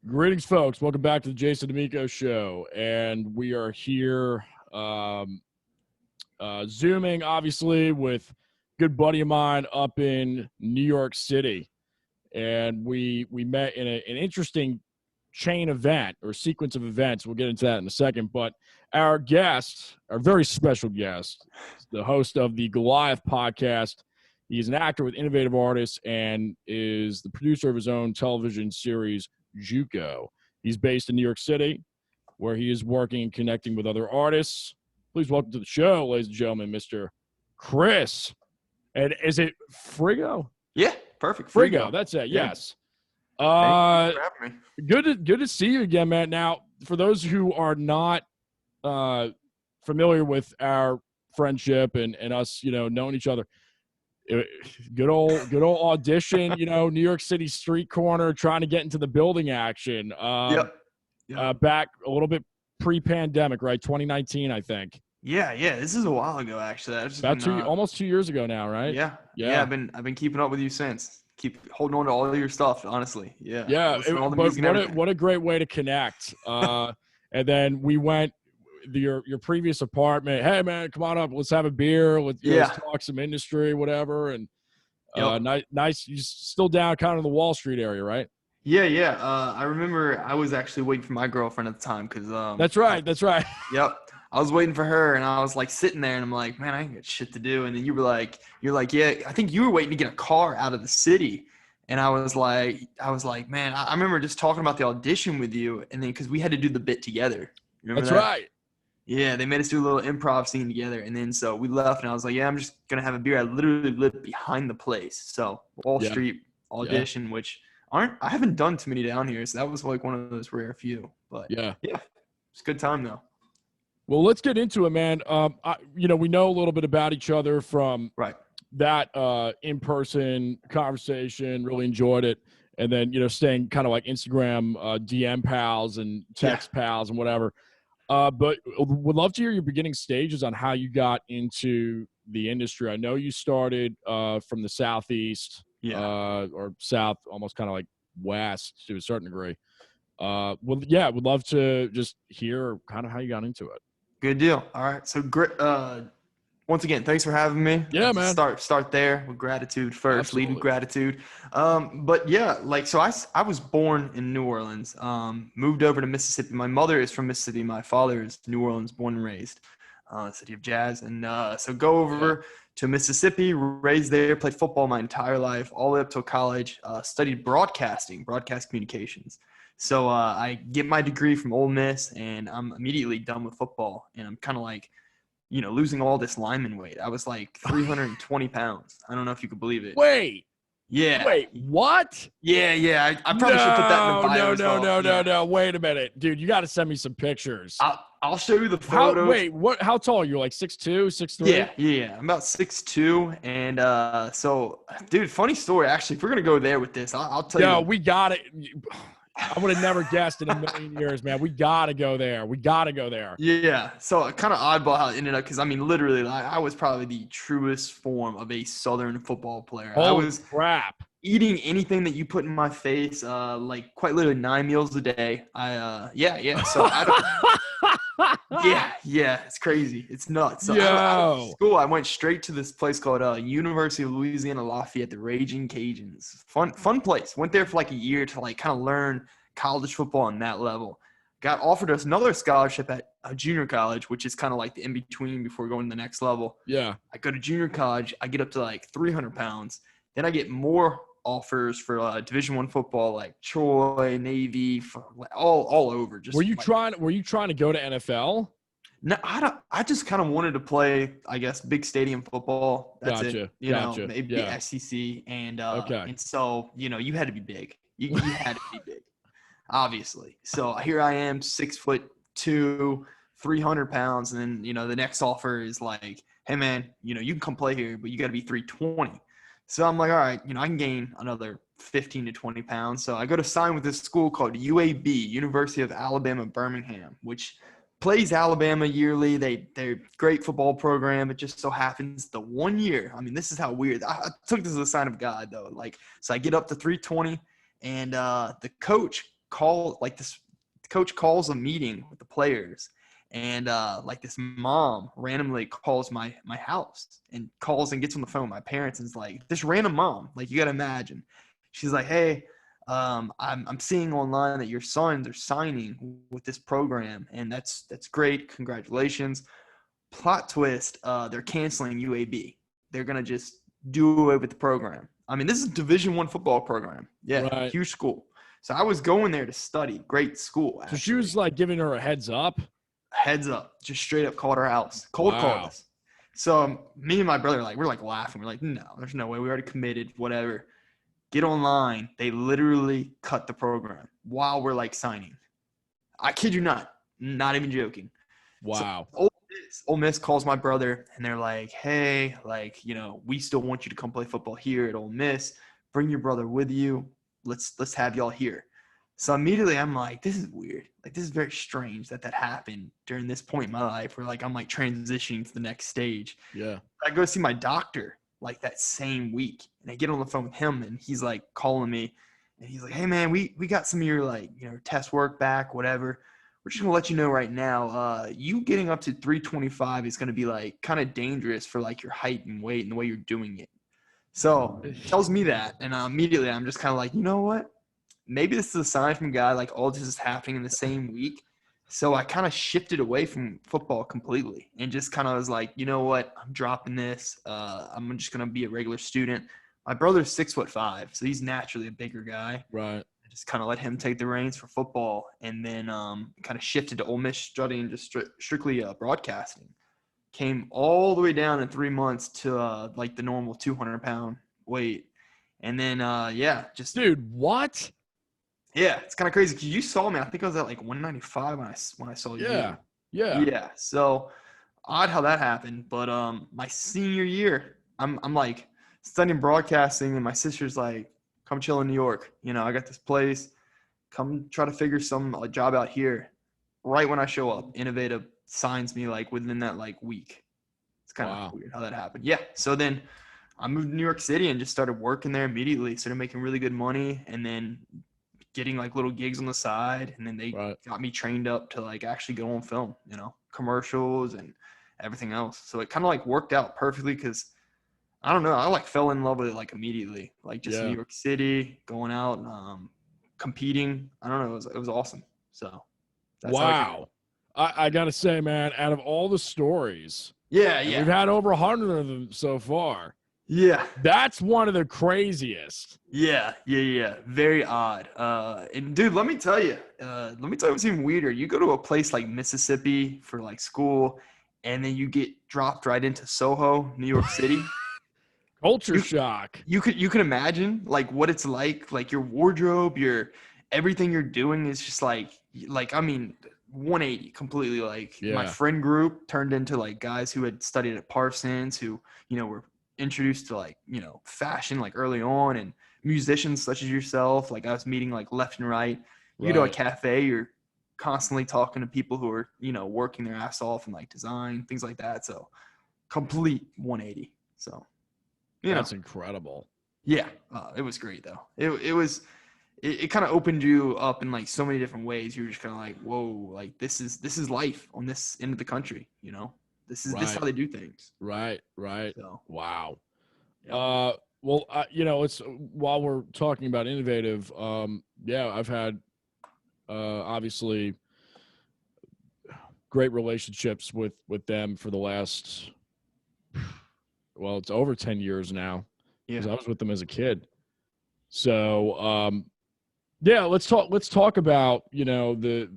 Greetings, folks. Welcome back to the Jason Damico Show. And we are here Zooming, obviously, with a good buddy of mine up in New York City. And we met in an interesting chain event or sequence of events. We'll get into that in a second. But our guest, our very special guest, the host of the Goliath podcast. He's an actor with innovative artists and is the producer of his own television series, JUCO. He's based in New York City, where he is working and connecting with other artists. Please welcome to the show, ladies and gentlemen, Mr. Chris. And is it Frigo? Yeah, perfect. Frigo, that's it. Yeah. Yes. Thank you for having me. Good to see you again, man. Now, for those who are not familiar with our friendship and us, knowing each other, good old audition, New York City street corner, trying to get into the building action. Yep. Back a little bit pre-pandemic, right? 2019, I think. Yeah. This is a while ago, actually. Almost 2 years ago now, right? Yeah. I've been keeping up with you since. Keep holding on to all of your stuff, honestly. Yeah. Yeah. But what a great way to connect. And then we went your previous apartment. Hey man, come on up. Let's have a beer. Let's talk some industry, whatever. And nice. You're still down kind of the Wall Street area, right? Yeah. I remember I was actually waiting for my girlfriend at the time because That's right. Yep. I was waiting for her and I was like sitting there and I'm like, man, I ain't got shit to do. And then you're like, yeah, I think you were waiting to get a car out of the city. And I was like, man, I remember just talking about the audition with you. And then because we had to do the bit together. Remember that? Right. Yeah, they made us do a little improv scene together. And then so we left and I was like, yeah, I'm just going to have a beer. I literally lived behind the place. So Wall Street audition, which I haven't done too many down here. So that was like one of those rare few. But yeah, it's a good time though. Well, let's get into it, man. We know a little bit about each other from that in-person conversation. Really enjoyed it. And then, staying kind of like Instagram DM pals and text pals and whatever. But would love to hear your beginning stages on how you got into the industry. I know you started from the Southeast or South, almost kind of like West to a certain degree. Would love to just hear kind of how you got into it. Good deal. All right. So great. Once again, thanks for having me. Yeah, man. Start there with gratitude first. Absolutely. Lead with gratitude. But yeah, so I was born in New Orleans. Moved over to Mississippi. My mother is from Mississippi. My father is New Orleans, born and raised, city of jazz. And so go over to Mississippi, raised there, played football my entire life, all the way up till college. Studied broadcast communications. So I get my degree from Ole Miss, and I'm immediately done with football. And I'm kind of like, losing all this lineman weight. I was like 320 pounds. I don't know if you could believe it. Wait. Yeah. Wait, what? Yeah. I probably should put that in the bio as well. No. Wait a minute. Dude, you got to send me some pictures. I'll show you the photos. How tall are you? Like 6'2", 6'3"? Yeah. I'm about 6'2". And so, dude, funny story, actually. If we're going to go there with this, I'll tell you. No, we got it. I would have never guessed in a million years, man. We got to go there. Yeah. So kind of oddball how it ended up because, literally, I was probably the truest form of a Southern football player. Holy I was crap. Eating anything that you put in my face, like quite literally 9 meals a day. So I don't, yeah, it's crazy. It's nuts. So out of school, I went straight to this place called University of Louisiana Lafayette, the Raging Cajuns. Fun place. Went there for like a year to like kind of learn college football on that level. Got offered us another scholarship at a junior college, which is kind of like the in-between before going to the next level. Yeah. I go to junior college. I get up to like 300 pounds. Then I get more offers for Division I football, like Troy, Navy, all over. Just were you trying to go to NFL? No, I just kind of wanted to play, I guess, big stadium football. That's gotcha. it. You know, maybe the SEC, and so you had to be big. You had to be big, obviously. So here I am, 6'2", 300 pounds, and then the next offer is like, hey man, you can come play here, but you got to be 320. So I'm like, all right, I can gain another 15 to 20 pounds. So I go to sign with this school called UAB, University of Alabama, Birmingham, which plays Alabama yearly. They're a great football program. It just so happens the 1 year. This is how weird. I took this as a sign of God, though. So I get up to 320, and the coach this coach calls a meeting with the players, and like this mom randomly calls my house and calls and gets on the phone with my parents, and is like, this random mom, like, you got to imagine. She's like, hey, I'm seeing online that your sons are signing with this program, and that's great. Congratulations. Plot twist, they're canceling UAB. They're going to just do away with the program. I mean, this is Division I football program. Yeah, Right. huge school. So I was going there to study. Great school, actually. So she was like giving her a heads up? Heads up. Just straight up called her house. Cold called us. So me and my brother, like, we're like laughing. We're like, no, there's no way. We already committed, whatever. Get online. They literally cut the program while we're like signing. I kid you not. Not even joking. Wow. So, Ole Miss calls my brother, and they're like, hey, like, we still want you to come play football here at Ole Miss. Bring your brother with you. Let's have y'all here. So immediately I'm like, this is weird. Like, this is very strange that happened during this point in my life where, like, I'm like transitioning to the next stage. Yeah. I go see my doctor like that same week, and I get on the phone with him, and he's like calling me, and he's like, hey man, we got some of your, like, test work back, whatever. We're just gonna let you know right now, you getting up to 325 is gonna be like kind of dangerous for like your height and weight and the way you're doing it. So it tells me that, and immediately I'm just kind of like, you know what? Maybe this is a sign from God, like all this is happening in the same week. So I kind of shifted away from football completely and just kind of was like, you know what? I'm dropping this. I'm just gonna be a regular student. My brother's 6'5", so he's naturally a bigger guy. Right. Just kind of let him take the reins for football, and then kind of shifted to Ole Miss studying just strictly broadcasting. Came all the way down in 3 months to like the normal 200-pound weight, and then just dude, what? Yeah, it's kind of crazy because you saw me. I think I was at like 195 when I saw you. Yeah. So odd how that happened, but my senior year, I'm like studying broadcasting, and my sister's like, come chill in New York. I got this place. Come try to figure some job out here. Right when I show up, Innovative signs me like within that like week. It's kind of weird how that happened. Yeah. So then I moved to New York City and just started working there immediately. Started making really good money, and then getting like little gigs on the side. And then they got me trained up to like actually go on film, commercials and everything else. So it kind of like worked out perfectly because I don't know. I like fell in love with it like immediately, like just New York City, going out, competing. I don't know. It was awesome. So that's wow. I got to say, man, out of all the stories, we've had over 100 of them so far. Yeah. That's one of the craziest. Yeah. Very odd. And dude, let me tell you what's even weirder. You go to a place like Mississippi for like school, and then you get dropped right into Soho, New York City. Culture shock. You can imagine like what it's like your wardrobe, your everything you're doing is just like I mean 180 completely. Like my friend group turned into like guys who had studied at Parsons, who were introduced to like fashion like early on, and musicians such as yourself. Like I was meeting like left and right. You go to a cafe, you're constantly talking to people who are working their ass off in like design, things like that. So complete 180. So that's incredible. Yeah, it was great though. It kind of opened you up in like so many different ways. You were just kind of like, whoa, like this is life on this end of the country. This is how they do things. Right. So, wow. Yeah. Well, it's while we're talking about Innovative. I've had obviously great relationships with them for the last. Well, it's over 10 years now because I was with them as a kid. So, let's talk about, the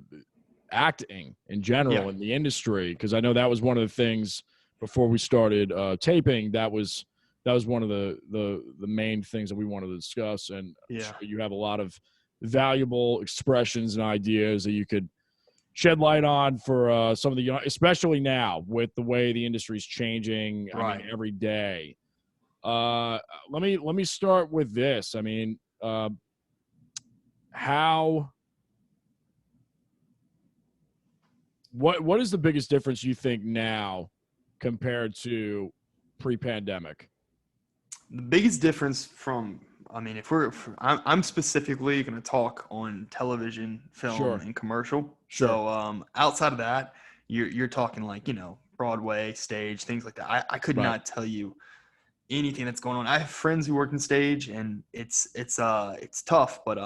acting in general in the industry, because I know that was one of the things before we started taping. That was one of the main things that we wanted to discuss. And I'm sure you have a lot of valuable expressions and ideas that you could shed light on for some of the young, especially now with the way the industry is changing. I mean, every day. Let me start with this. I mean, what is the biggest difference you think now compared to pre-pandemic? The biggest difference from I mean, I'm specifically going to talk on television, film, Sure. and commercial. Sure. So outside of that, you're talking like, Broadway, stage, things like that. I could Right. not tell you anything that's going on. I have friends who work in stage, and it's tough, but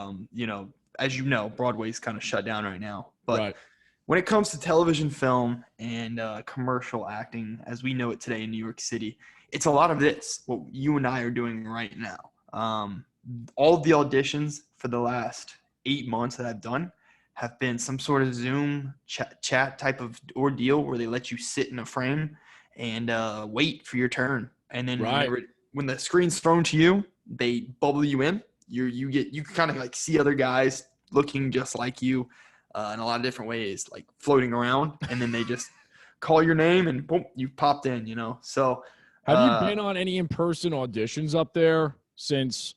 as you know, Broadway's kind of shut down right now. But Right. when it comes to television, film, and commercial acting, as we know it today in New York City, it's a lot of this, what you and I are doing right now. All of the auditions for the last 8 months that I've done have been some sort of Zoom chat type of ordeal where they let you sit in a frame and wait for your turn. And then Right. when the screen's thrown to you, they bubble you in. You can kind of like see other guys looking just like you in a lot of different ways, like floating around, and then they just call your name and boom, you've popped in, So Have you been on any in-person auditions up there since?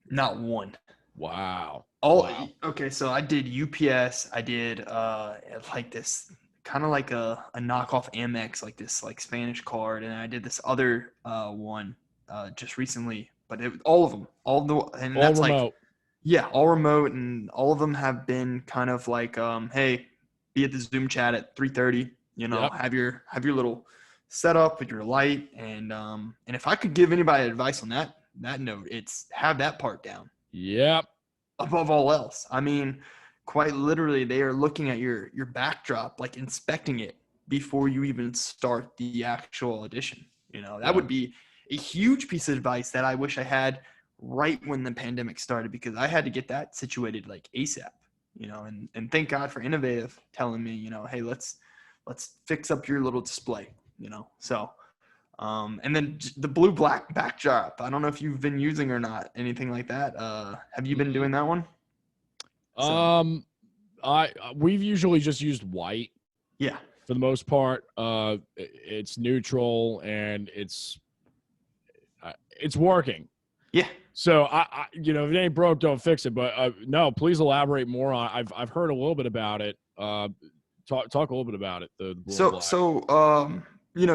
Not one. Wow. Wow. Okay, so I did UPS. I did like this kind of like a knockoff Amex, like this like Spanish card, and I did this other one just recently. But all of them, and All that's remote. like, yeah, all remote, and all of them have been kind of like, hey, be at the Zoom chat at 3:30. Yep. Have your little setup with your light, and if I could give anybody advice on that note, it's have that part down. Yep. Above all else. I mean, quite literally, they are looking at your backdrop, like inspecting it before you even start the actual audition. That would be a huge piece of advice that I wish I had right when the pandemic started, because I had to get that situated like ASAP, and thank God for Innovative telling me, hey, let's fix up your little display, so. And then the blue black backdrop. I don't know if you've been using or not, anything like that. Have you been doing that one? We've usually just used white. Yeah. For the most part, it's neutral and it's working. Yeah. So I if it ain't broke, don't fix it. But no, please elaborate more on. I've heard a little bit about it. Talk a little bit about it. The blue and black.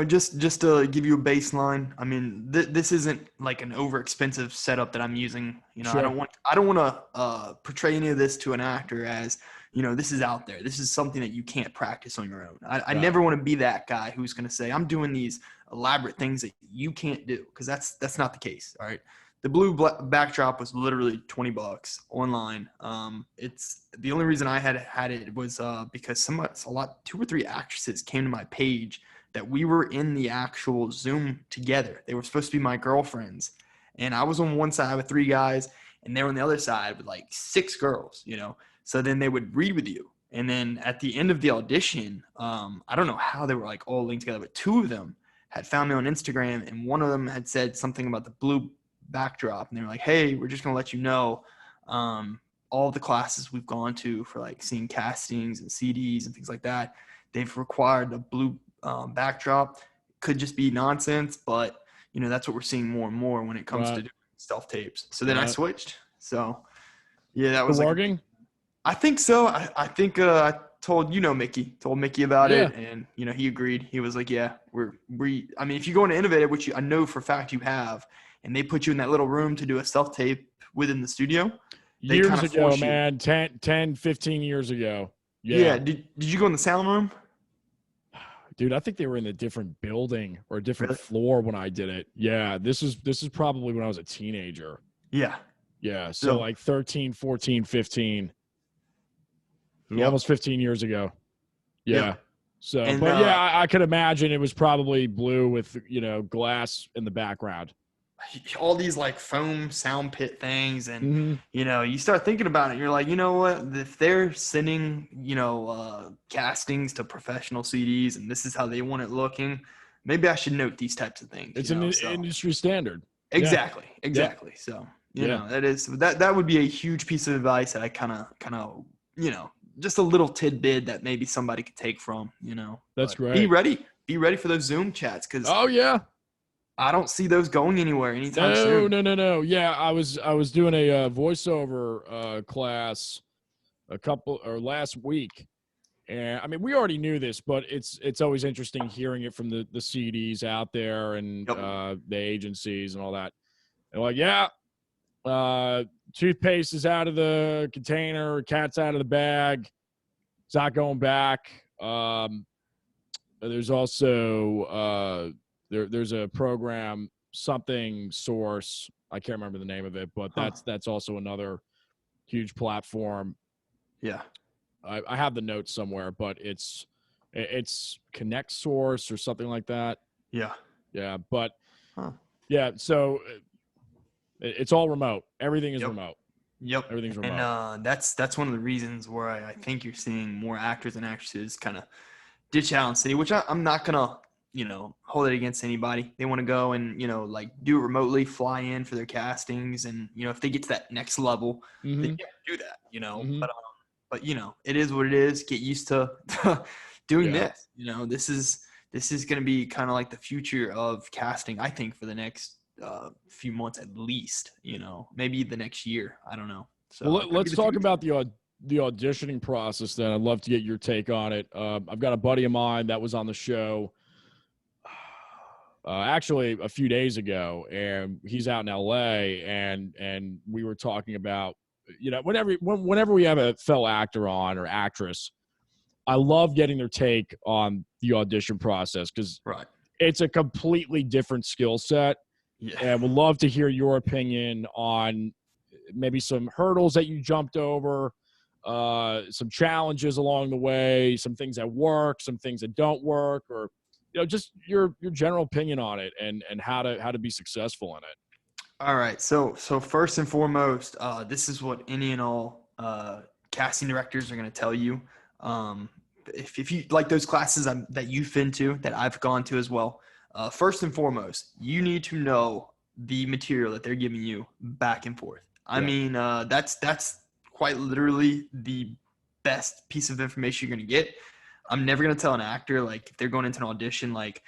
Just to give you a baseline, I mean, this isn't like an over-expensive setup that I'm using. Sure. I don't want to portray any of this to an actor as, this is out there. This is something that you can't practice on your own. I never want to be that guy who's going to say, I'm doing these elaborate things that you can't do, because that's not the case. All right. The blue backdrop was literally $20 online. It's the only reason I had it was because 2 or 3 actresses came to my page that we were in the actual Zoom together. They were supposed to be my girlfriends. And I was on one side with 3 guys, and they were on the other side with like 6 girls, So then they would read with you. And then at the end of the audition, I don't know how they were like all linked together, but 2 of them had found me on Instagram, and one of them had said something about the blue backdrop. And they were like, hey, we're just going to let you know, all the classes we've gone to for like seeing castings and CDs and things like that, they've required the blue backdrop. Could just be nonsense, but that's what we're seeing more and more when it comes to doing self tapes. So then I switched. So yeah, that was working. I think so. I think I told Mickey about it, and he agreed. He was like, yeah, I mean, if you go into Innovative, which I know for a fact you have, and they put you in that little room to do a self tape within the studio. Years ago, man, 10, 15 years ago. Yeah. Did you go in the sound room? Dude, I think they were in a different building or a different floor when I did it. Yeah, this is probably when I was a teenager. Yeah. Yeah, so like 13, 14, 15. Almost 15 years ago. Yeah. Yep. So, but I could imagine it was probably blue with, glass in the background. All these like foam sound pit things, and you start thinking about it, and you're like, you know what, if they're sending castings to professional CDs and this is how they want it looking, maybe I should note these types of things. It's an industry standard. Exactly. So that would be a huge piece of advice that I kind of just a little tidbit that maybe somebody could take from. That's great. Be ready for those Zoom chats, because I don't see those going anywhere anytime soon. No. Yeah, I was doing a voiceover class last week, and I mean, we already knew this, but it's always interesting hearing it from the CDs out there and the agencies and all that. And like, Toothpaste is out of the container, cat's out of the bag. It's not going back. There's also there's a program, something source. I can't remember the name of it, but that's also another huge platform. Yeah. I have the notes somewhere, but it's Connect Source or something like that. Yeah. Yeah. But yeah, so it's all remote. Everything is remote. Yep. Everything's remote. And that's one of the reasons where I think you're seeing more actors and actresses kind of ditch out in city, which I'm not going to, hold it against anybody. They want to go and, like do it remotely, fly in for their castings. And, if they get to that next level, they can't do that, but it is what it is. Get used to doing this. This is going to be kind of like the future of casting, I think, for the next few months at least, maybe the next year. I don't know. So well, let's talk about the auditioning process then. I'd love to get your take on it. I've got a buddy of mine that was on the show actually a few days ago, and he's out in LA, and we were talking about, whenever we have a fellow actor on or actress, I love getting their take on the audition process because it's a completely different skill set. Yeah. And would love to hear your opinion on maybe some hurdles that you jumped over, some challenges along the way, some things that work, some things that don't work, or just your general opinion on it and how to be successful in it. All right. So first and foremost, this is what any and all casting directors are going to tell you. If you like those classes that you've been to, that I've gone to as well, first and foremost, you need to know the material that they're giving you back and forth. I mean, that's quite literally the best piece of information you're going to get. I'm never going to tell an actor, like, if they're going into an audition, like,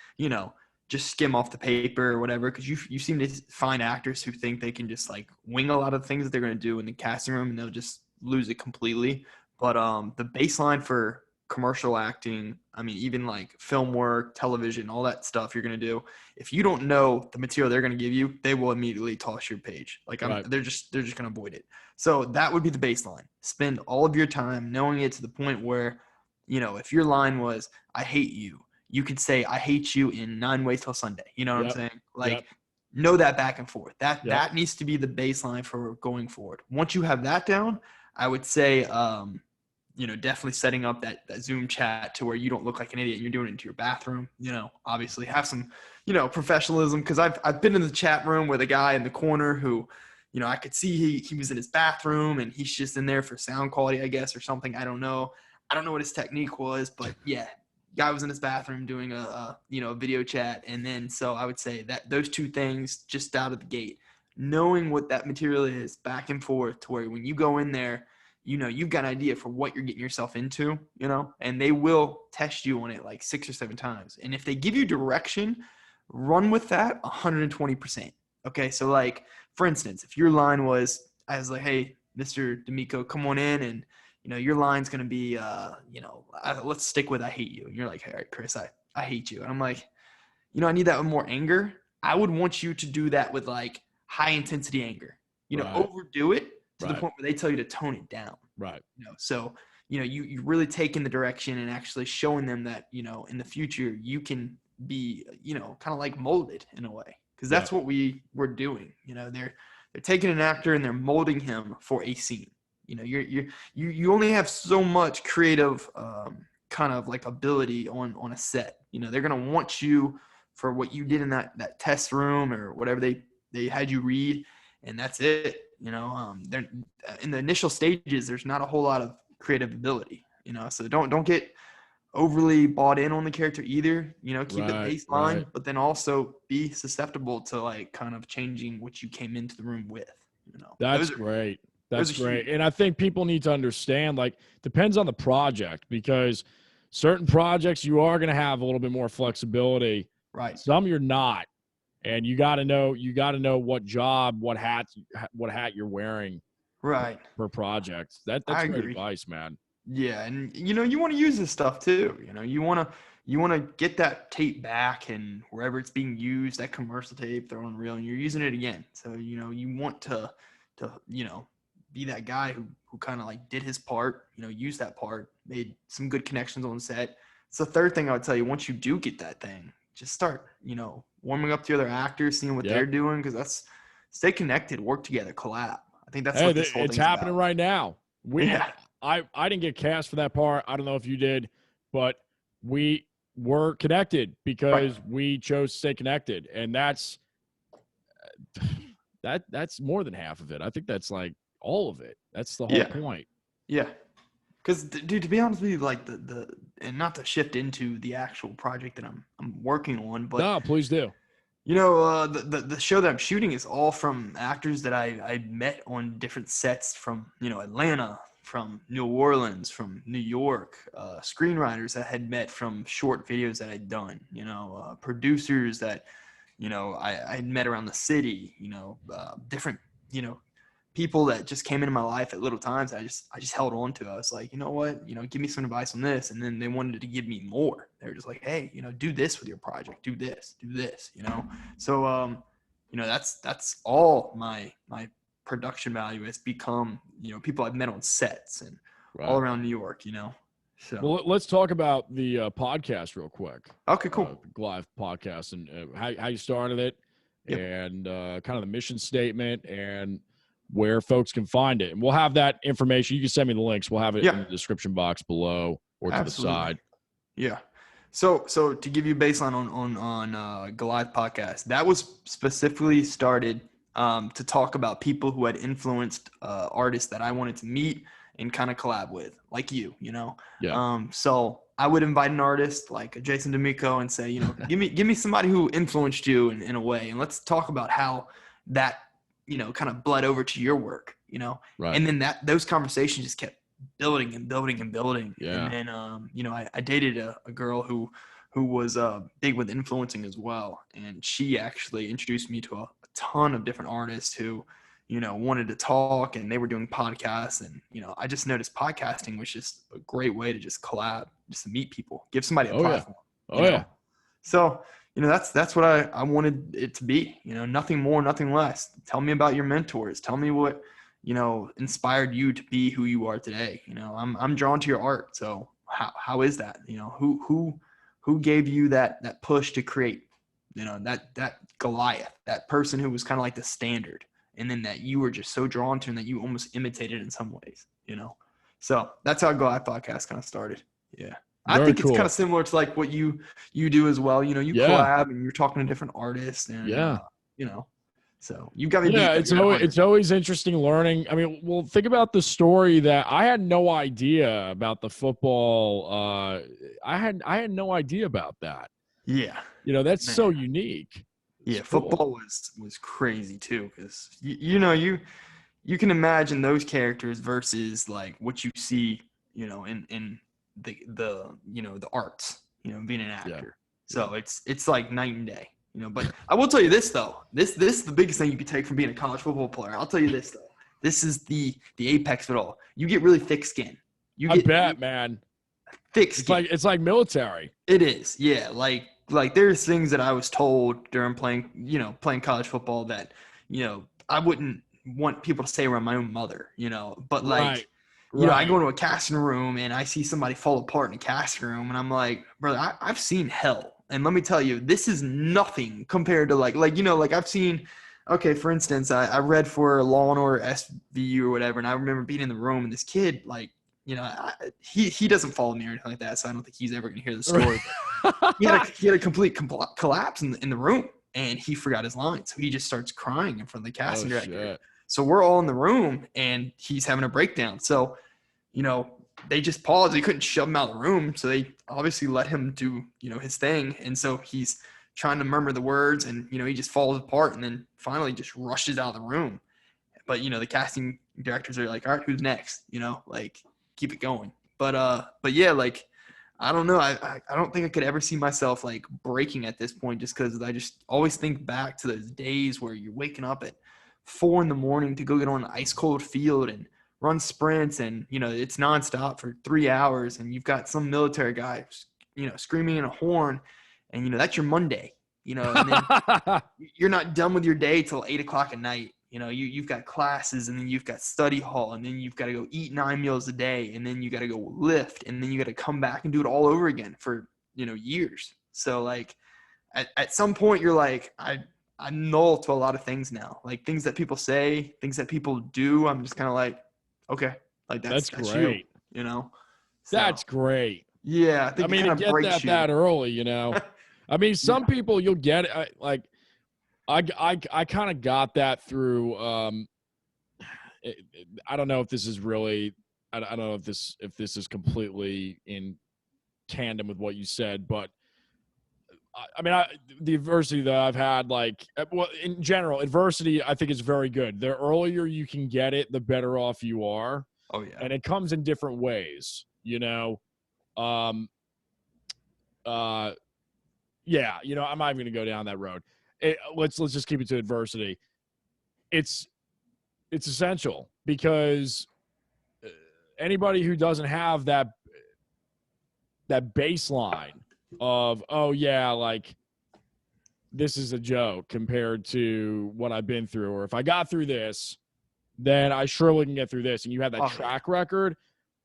just skim off the paper or whatever, because you seem to find actors who think they can just, like, wing a lot of things that they're going to do in the casting room, and they'll just lose it completely. But the baseline for commercial acting, I mean, even like film work, television, all that stuff you're going to do, if you don't know the material they're going to give you, they will immediately toss your page. Like, they're just going to avoid it. So that would be the baseline. Spend all of your time knowing it to the point where, if your line was, I hate you, you could say, I hate you in 9 ways till Sunday. You know what I'm saying? Like, know that back and forth. That needs to be the baseline for going forward. Once you have that down, I would say, definitely setting up that Zoom chat to where you don't look like an idiot and you're doing it into your bathroom. Obviously have some, professionalism, because I've been in the chat room with a guy in the corner who, I could see he was in his bathroom and he's just in there for sound quality, I guess, or something. I don't know what his technique was, but yeah, guy was in his bathroom doing a video chat. And then, so I would say that those two things just out of the gate, knowing what that material is back and forth, to where when you go in there, you've got an idea for what you're getting yourself into, and they will test you on it like 6 or 7 times. And if they give you direction, run with that 120%. Okay. So, like, for instance, if your line was, I was like, hey, Mr. Damico, come on in, and, your line's going to be, let's stick with, I hate you. And you're like, all right, Chris, I hate you. And I'm like, I need that with more anger. I would want you to do that with, like, high intensity anger, overdo it to the point where they tell you to tone it down. Right. So, you really take in the direction and actually showing them that, in the future you can be, kind of like molded in a way. Because that's what we're doing. They're taking an actor and they're molding him for a scene. You only have so much creative kind of like ability on a set. They're going to want you for what you did in that test room or whatever they had you read, and that's it. They're in the initial stages, there's not a whole lot of creative ability, so don't get overly bought in on the character either. Keep it baseline, but then also be susceptible to, like, kind of changing what you came into the room with. That's great. That's great. And I think people need to understand, like, depends on the project, because certain projects you are going to have a little bit more flexibility. Right. Some you're not. And you got to know what job, what hat you're wearing. Right. Per project. That's great advice, man. Yeah. And, you want to use this stuff too. You want to get that tape back, and wherever it's being used, that commercial tape, throw on reel, and you're using it again. So, you want to be that guy who kind of like did his part, used that part, made some good connections on set. It's the third thing I would tell you. Once you do get that thing, just start, warming up to other actors, seeing what they're doing. Cause stay connected, work together, collab. I think that's what this whole it's thing's happening about. right now. I didn't get cast for that part. I don't know if you did, but we were connected because we chose to stay connected. And that's more than half of it. I think that's like all of it. That's the whole point. Yeah. Because, dude, to be honest with you, like and not to shift into the actual project that I'm working on, but no, please do. The show that I'm shooting is all from actors that I met on different sets from Atlanta, from New Orleans, from New York, screenwriters that I had met from short videos that I'd done, producers that I had met around the city, different people that just came into my life at little times. I just held on to. I was like, you know what, give me some advice on this. And then they wanted to give me more. They were just like, hey, do this with your project, do this. So, that's all my production value has become, people I've met on sets and all around New York, So, well, let's talk about the podcast real quick. Okay, cool. Goliath podcast and how you started it and kind of the mission statement and where folks can find it. And we'll have that information. You can send me the links. We'll have it in the description box below or to the side. Yeah. So to give you a baseline on Goliath podcast, that was specifically started to talk about people who had influenced artists that I wanted to meet and kind of collab with, like you. Yeah. So I would invite an artist like Jason Damico and say, give me somebody who influenced you in a way, and let's talk about how that kind of bled over to your work, Right. And then those conversations just kept building and building and building. Yeah. And then, I dated a girl who was big with influencing as well. And she actually introduced me to a ton of different artists who, wanted to talk, and they were doing podcasts. And, I just noticed podcasting was just a great way to just collab, just to meet people, give somebody a platform. Yeah. So, that's what I wanted it to be, nothing more, nothing less. Tell me about your mentors. Tell me what, inspired you to be who you are today. I'm drawn to your art. So how is that? Who gave you that push to create, that Goliath, that person who was kind of like the standard, and then that you were just so drawn to and that you almost imitated in some ways, So that's how Goliath podcast kind of started. Yeah. I think it's kind of similar to like what you do as well. You collab and you're talking to different artists and, so you got me. Yeah. It's always interesting learning. I mean, well, think about the story that I had no idea about the football. I had no idea about that. Yeah. That's so unique. Yeah. Football was crazy too. Cause you can imagine those characters versus like what you see, in the arts, being an actor. Yeah. So it's like night and day, but I will tell you this though, this is the biggest thing you can take from being a college football player. I'll tell you this though, this is the apex of it all. You get really thick skin. I bet, man. Thick skin. It's like military. It is. Yeah. Like there's things that I was told during playing college football that, I wouldn't want people to say around my own mother, but like, I go into a casting room and I see somebody fall apart in a casting room and I'm like, brother, I've seen hell. And let me tell you, this is nothing compared to like I've seen, okay, for instance, I read for Law & Order SVU or whatever. And I remember being in the room and this kid, like, he doesn't follow me or anything like that. So I don't think he's ever going to hear the story. But he had a complete collapse in the room and he forgot his line. So he just starts crying in front of the casting director. Shit. So we're all in the room and he's having a breakdown. So, they just paused. They couldn't shove him out of the room. So they obviously let him do, his thing. And so he's trying to murmur the words and, he just falls apart and then finally just rushes out of the room. But, the casting directors are like, all right, who's next? Like keep it going. But yeah, like, I don't know. I don't think I could ever see myself like breaking at this point just because I just always think back to those days where you're waking up at 4 a.m. to go get on an ice cold field and run sprints and, it's nonstop for 3 hours and you've got some military guy, screaming in a horn and, that's your Monday, and then you're not done with your day till 8 o'clock at night, you've got classes, and then you've got study hall, and then you've got to go eat 9 meals a day, and then you got to go lift, and then you got to come back and do it all over again for, years. So like at some point you're like, I'm null to a lot of things now, like things that people say, things that people do. I'm just kind of like, okay, like that's great. So, that's great. Yeah. I think to get that early, I mean, some people you'll get it. I kind of got that through. I don't know if this is really. I don't know if this is completely in tandem with what you said, but I mean, the adversity that I've had, like, well, in general, adversity I think is very good. The earlier you can get it, the better off you are. Oh yeah, and it comes in different ways. I'm not even gonna go down that road. Let's just keep it to adversity. It's essential, because anybody who doesn't have that baseline of, oh yeah, like this is a joke compared to what I've been through, or if I got through this, then I surely can get through this. And you have that track record,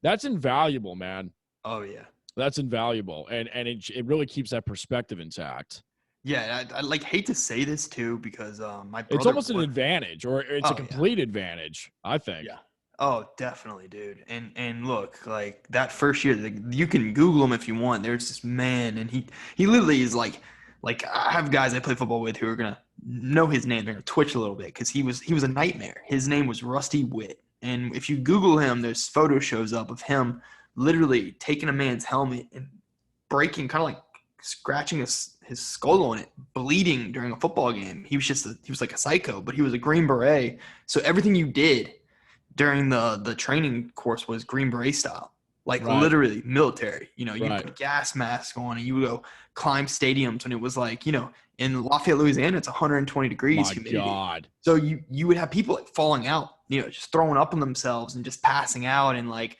that's invaluable, man. Oh yeah, that's invaluable, and it really keeps that perspective intact. Yeah, I like hate to say this too, because my brother, it's almost an advantage, or it's a complete advantage, I think. Yeah. Oh, definitely, dude. And look, like that first year, you can Google him if you want. There's this man, and he literally is like I have guys I play football with who are gonna know his name. They're gonna twitch a little bit, because he was a nightmare. His name was Rusty Witt, and if you Google him, there's photo shows up of him literally taking a man's helmet and breaking, kind of like scratching his skull on it, bleeding during a football game. He was like a psycho, but he was a Green Beret. So everything you did during the training course was Green Beret style, like literally military. You put a gas mask on, and you would go climb stadiums when it was like, in Lafayette, Louisiana, it's 120 degrees humidity. God. So you would have people like falling out, just throwing up on themselves and just passing out, and like,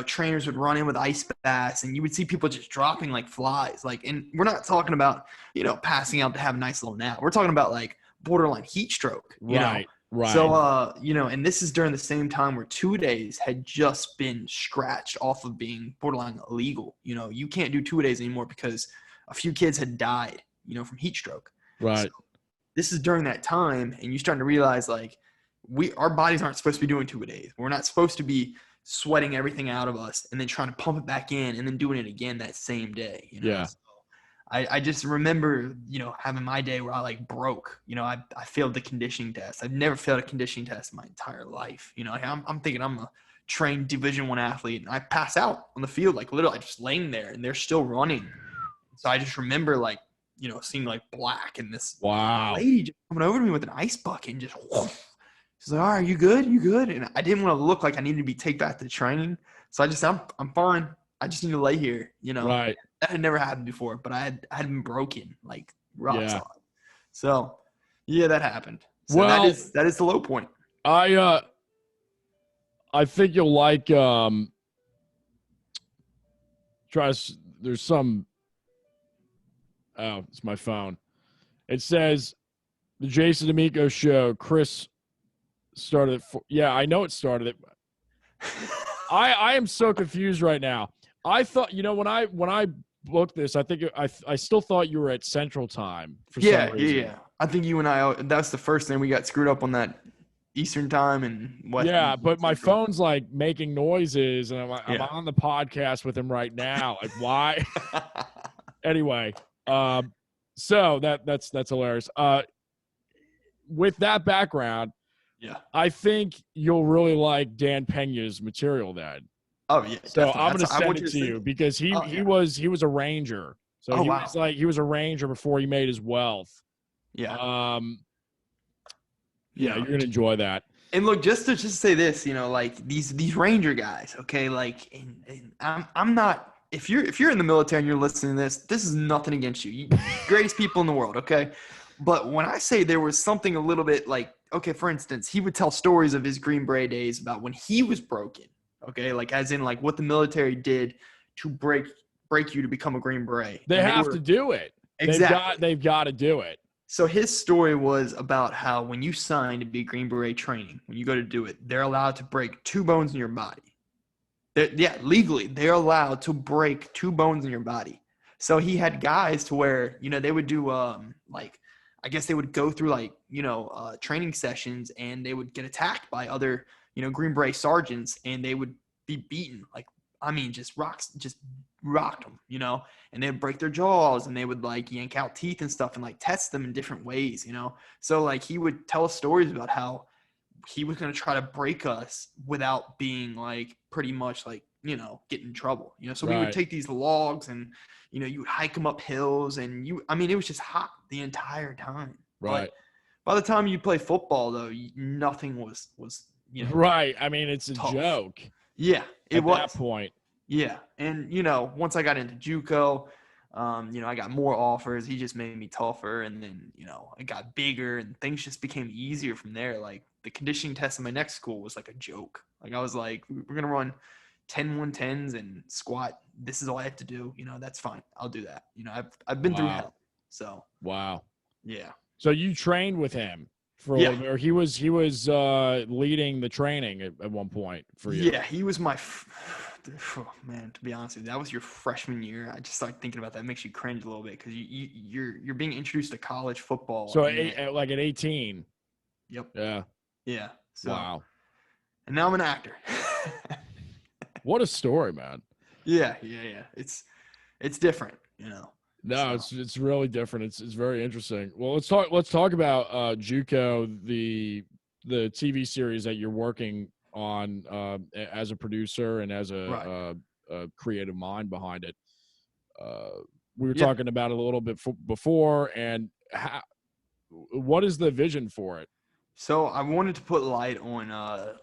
trainers would run in with ice baths, and you would see people just dropping like flies. Like, and we're not talking about, passing out to have a nice little nap. We're talking about like borderline heat stroke, Right. So, and this is during the same time where 2-a-days had just been scratched off of being borderline illegal. You can't do 2-a-days anymore because a few kids had died, from heat stroke. Right. So this is during that time, and you're starting to realize like our bodies aren't supposed to be doing 2-a-days. We're not supposed to be sweating everything out of us and then trying to pump it back in and then doing it again that same day. Yeah. So I just remember, having my day where I like broke. I failed the conditioning test. I've never failed a conditioning test in my entire life. I'm thinking I'm a trained Division I athlete, and I pass out on the field, like literally I just laying there, and they're still running. So I just remember like, seeing like black, and this lady just coming over to me with an ice bucket and just whoosh. She's like, all right, you good? You good? And I didn't want to look like I needed to be taken back to training. So I just said, I'm fine. I just need to lay here, Right. That had never happened before, but I had been broken, like rock solid. So yeah, that happened. So that is the low point. I think you'll like there's some it's my phone. It says the Jason Damico show, Chris started it. I know it started it. I am so confused right now. I thought, when I booked this, I think I still thought you were at Central Time for some reason. Yeah. I think you and I, that's the first thing we got screwed up on, that Eastern Time and what. Yeah, but my phone's like making noises, and I'm on the podcast with him right now. Like, why? Anyway, so that's hilarious. With that background, I think you'll really like Dan Pena's material then. Oh yeah. So I'm going to send it to you, because he was a Ranger. So he was a Ranger before he made his wealth. Yeah. You're going to enjoy that. And look, just to say this, like these Ranger guys, okay, like, and I'm not. If you're in the military and you're listening to this is nothing against you. Greatest people in the world, okay. But when I say there was something a little bit like, okay, for instance, he would tell stories of his Green Beret days about when he was broken. Okay, like as in like what the military did to break you to become a Green Beret. They have to do it. Exactly. They've got to do it. So his story was about how when you sign to be Green Beret training, when you go to do it, they're allowed to break 2 bones in your body. Legally, they're allowed to break 2 bones in your body. So he had guys to where, they would do like, I guess they would go through like, training sessions, and they would get attacked by other, Green Beret sergeants, and they would be beaten. Like, I mean, just rocked them, and they would break their jaws, and they would like yank out teeth and stuff and like test them in different ways, So like he would tell us stories about how he was going to try to break us without being like pretty much like, get in trouble, so we would take these logs and, you would hike them up hills, and it was just hot the entire time. Right. But by the time you play football though, nothing was, right. I mean, it's a tough. joke. Yeah, at that point. Yeah. And, once I got into JUCO, I got more offers. He just made me tougher. And then, it got bigger, and things just became easier from there. Like the conditioning test in my next school was like a joke. Like I was like, we're going to run 10 110s and squat. This is all I have to do. That's fine. I'll do that. I've been through hell. So. Wow. Yeah. So you trained with him for a little bit, or he was leading the training at one point for you. Yeah, he was my man. To be honest with you, that was your freshman year. I just started thinking about that. It makes you cringe a little bit because you're being introduced to college football. So like at 18. Yep. Yeah. Yeah. So, wow. And now I'm an actor. What a story, man. Yeah. It's different, No, so. It's really different. It's very interesting. Well, let's talk about JUCO, the TV series that you're working on as a producer and as a creative mind behind it. We were talking about it a little bit before, and what is the vision for it? So I wanted to put light on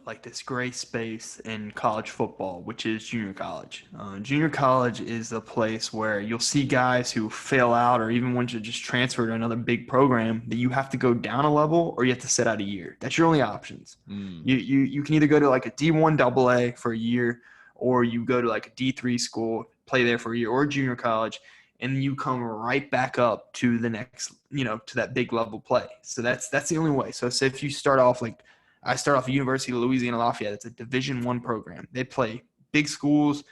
like this gray space in college football, which is junior college. Junior college is a place where you'll see guys who fail out or even want to just transfer to another big program that you have to go down a level or you have to sit out a year. That's your only options. You can either go to like a D1 AA for a year, or you go to like a D3 school, play there for a year, or junior college, and you come right back up to the next, to that big level play. So that's the only way. So if you start off like I start off at University of Louisiana Lafayette, it's a Division I program. They play big schools,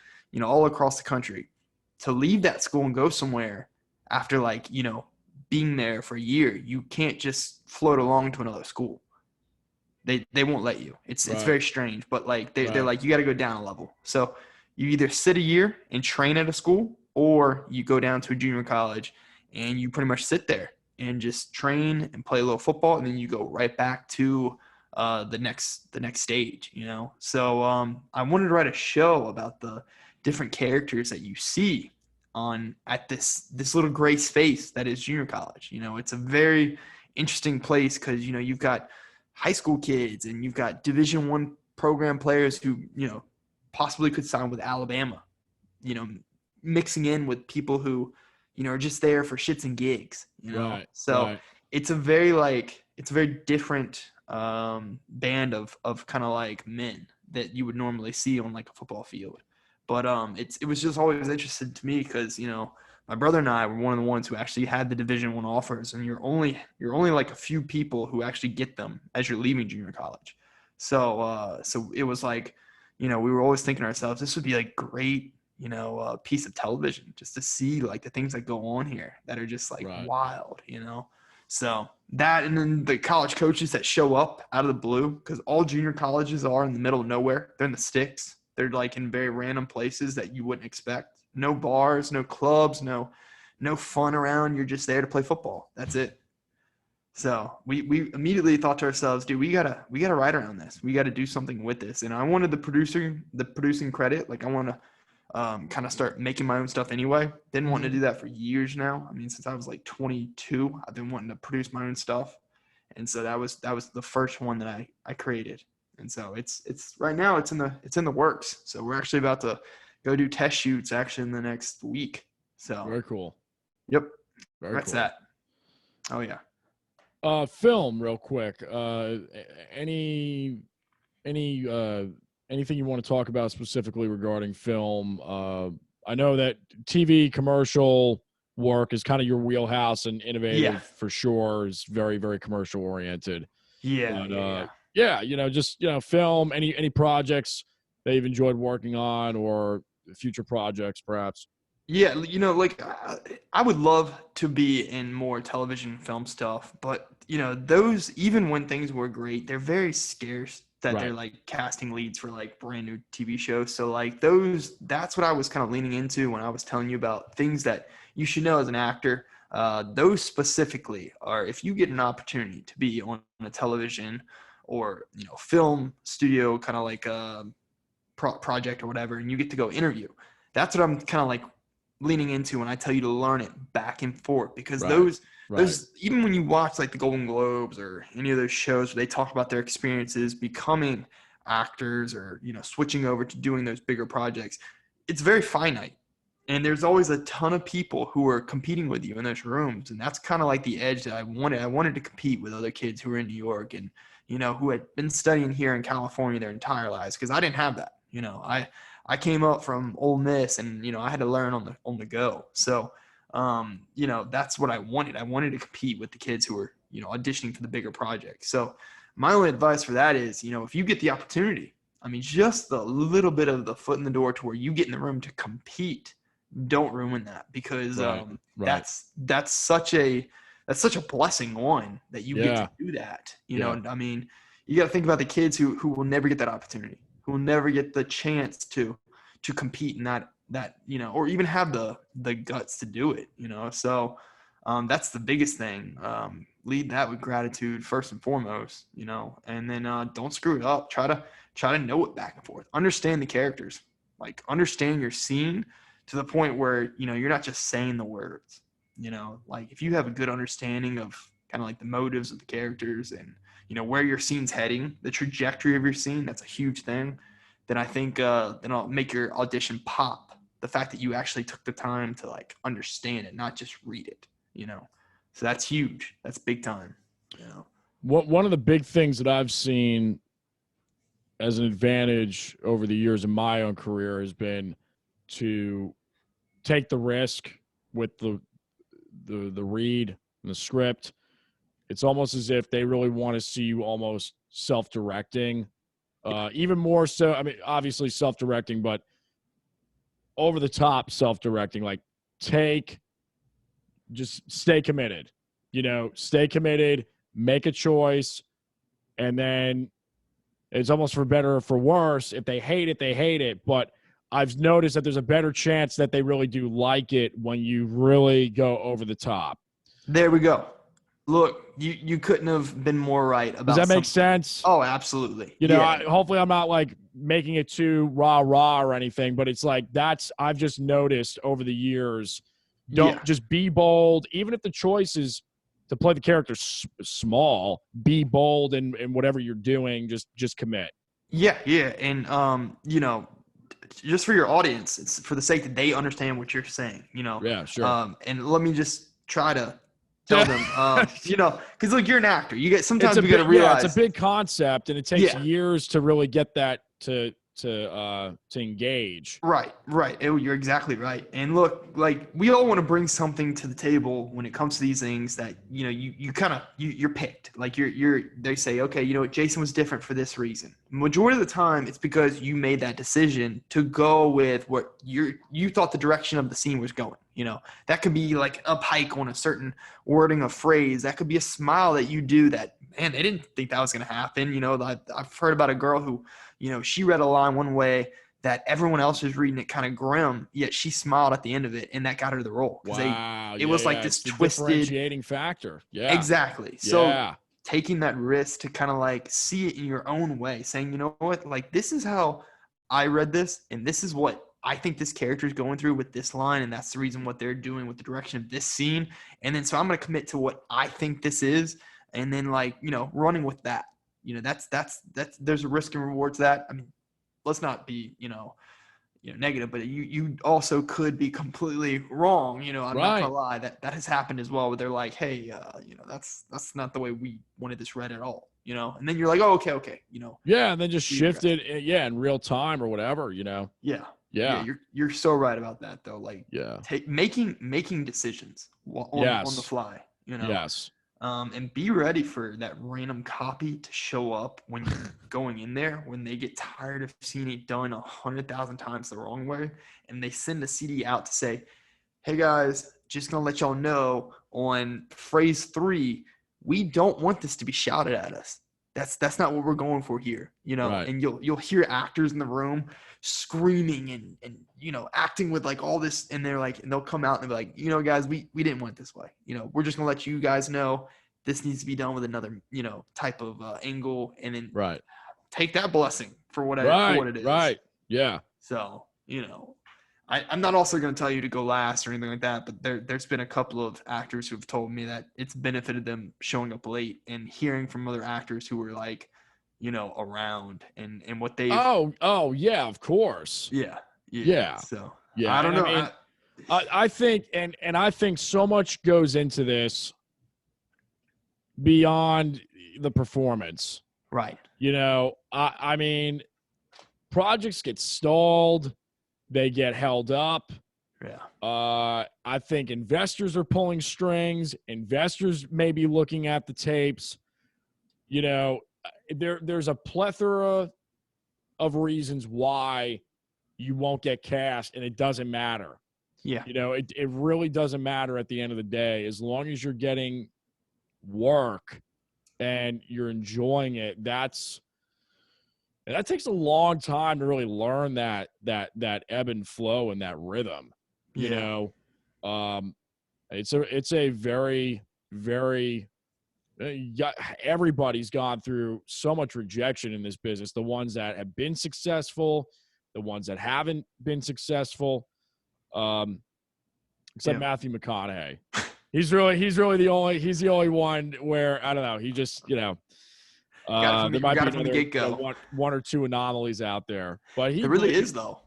all across the country. To leave that school and go somewhere after like, being there for a year, you can't just float along to another school. They won't let you. It's very strange, but like they're like, you got to go down a level. So you either sit a year and train at a school, or you go down to a junior college and you pretty much sit there and just train and play a little football, and then you go right back to the next stage, So I wanted to write a show about the different characters that you see at this little gray space that is junior college. It's a very interesting place because you've got high school kids and you've got Division I program players who possibly could sign with Alabama, mixing in with people who, are just there for shits and gigs, It's a very different band of kind of like men that you would normally see on like a football field. But it was just always interesting to me because, my brother and I were one of the ones who actually had the Division I offers, and you're only like a few people who actually get them as you're leaving junior college. So it was like, we were always thinking to ourselves, this would be like great, piece of television just to see like the things that go on here that are just like wild, So that, and then the college coaches that show up out of the blue, because all junior colleges are in the middle of nowhere. They're in the sticks. They're like in very random places that you wouldn't expect. No bars, no clubs, no fun around. You're just there to play football. That's it. So we immediately thought to ourselves, dude, we gotta ride around this. We gotta do something with this. And I wanted the producing credit. Like I want to kind of start making my own stuff anyway. Didn't want to do that for years now. Since I was like 22, I've been wanting to produce my own stuff. And so that was the first one that I created. And so it's right now it's in the works. So we're actually about to go do test shoots actually in the next week. So very cool. Yep. That's cool. That. Oh yeah. Film real quick. Anything you want to talk about specifically regarding film? I know that TV commercial work is kind of your wheelhouse, and Yeah. innovative for sure is very, very commercial oriented. Yeah. But Yeah. yeah, just film, any projects that you've enjoyed working on, or future projects perhaps. Yeah, like I would love to be in more television film stuff, but those, even when things were great, they're very scarce that they're Right. like casting leads for like brand new TV shows. So like that's what I was kind of leaning into when I was telling you about things that you should know as an actor. Those specifically are, if you get an opportunity to be on a television or film studio, kind of like a project or whatever, and you get to go interview. That's what I'm kind of like leaning into when I tell you to learn it back and forth, because Right. those even when you watch like the Golden Globes or any of those shows where they talk about their experiences becoming actors or switching over to doing those bigger projects, it's very finite, and there's always a ton of people who are competing with you in those rooms, and that's kind of like the edge that I wanted to compete with other kids who were in New York and who had been studying here in California their entire lives, because I didn't have that. I came up from Ole Miss, and I had to learn on the go. So, that's what I wanted. I wanted to compete with the kids who were auditioning for the bigger project. So, my only advice for that is, if you get the opportunity, I mean, just the little bit of the foot in the door to where you get in the room to compete, don't ruin that, because Right. that's such a blessing, one, that you get Yeah. to do that. Yeah. I mean, you got to think about the kids who will never get that opportunity, who will never get the chance to compete in that or even have the guts to do it. So that's the biggest thing. Lead that with gratitude first and foremost. And then don't screw it up. Try to know it back and forth. Understand the characters. Like, understand your scene to the point where you're not just saying the words. Like, if you have a good understanding of kind of like the motives of the characters and where your scene's heading, the trajectory of your scene, that's a huge thing. Then I think then I'll make your audition pop. The fact that you actually took the time to like understand it, not just read it. So that's huge. That's big time. One of the big things that I've seen as an advantage over the years in my own career has been to take the risk with the read and the script. It's almost as if they really want to see you almost self-directing, even more so. I mean, obviously self-directing, but over the top self-directing. Like, just stay committed. Stay committed, make a choice, and then it's almost for better or for worse. If they hate it, they hate it. But I've noticed that there's a better chance that they really do like it when you really go over the top. There we go. Look, you couldn't have been more right about. Does that make something. sense? Oh, absolutely. Hopefully I'm not like making it too rah or anything, but it's like I've just noticed over the years. Don't just be bold, even if the choice is to play the character small. Be bold in whatever you're doing. Just commit. Yeah, and just for your audience, it's for the sake that they understand what you're saying. Yeah, sure. And let me just try to tell them, because look, you're an actor. You get sometimes we got to realize it's a big concept, and it takes years to really get that to engage. Right. You're exactly right. And look, like, we all want to bring something to the table when it comes to these things that you kind of you're picked. Like, they say, okay, Jason was different for this reason. Majority of the time, it's because you made that decision to go with what you thought the direction of the scene was going. That could be like a pike on a certain wording of phrase. That could be a smile that you do that, man, they didn't think that was going to happen. I've heard about a girl who, she read a line one way that everyone else was reading it kind of grim, yet she smiled at the end of it, and that got her the role. Wow. It was like this twisted differentiating factor. Yeah. Exactly. So taking that risk to kind of like see it in your own way, saying, you know what, like, this is how I read this, and this is what I think this character is going through with this line, and that's the reason what they're doing with the direction of this scene. And then so I'm going to commit to what I think this is, and then, like, running with that. That's there's a risk and reward to that. I mean, let's not be negative, but you also could be completely wrong. I'm not gonna lie, that has happened as well, where they're like, hey, that's not the way we wanted this read at all. And then you're like, oh, okay. Yeah, and then just shift it, in real time or whatever. Yeah. Yeah. You're so right about that though. Like Yeah. making decisions on the fly, Yes. and be ready for that random copy to show up when you're going in there, when they get tired of seeing it done 100,000 times the wrong way, and they send a CD out to say, hey guys, just gonna let y'all know on phrase 3, we don't want this to be shouted at us. That's not what we're going for here, Right. And you'll hear actors in the room screaming and acting with like all this, and they're like, and they'll come out and be like, guys, we didn't want it this way. We're just gonna let you guys know this needs to be done with another type of angle, and then Right. take that blessing for what it is. Right. Yeah. So I'm not also going to tell you to go last or anything like that, but there's been a couple of actors who've told me that it's benefited them showing up late and hearing from other actors who were like, around and what they. Oh yeah, of course. Yeah. So yeah, I don't know. I mean, I think, and I think so much goes into this beyond the performance. Right. I mean, projects get stalled. They get held up. Yeah. I think investors are pulling strings. Investors may be looking at the tapes. There's a plethora of reasons why you won't get cast, and it doesn't matter. Yeah. It really doesn't matter at the end of the day. As long as you're getting work and you're enjoying it, that takes a long time to really learn that ebb and flow and that rhythm. It's a very, very everybody's gone through so much rejection in this business. The ones that have been successful, the ones that haven't been successful, except Matthew McConaughey. He's really the only one where I don't know. He just there might be another one or two anomalies out there, but there really is though.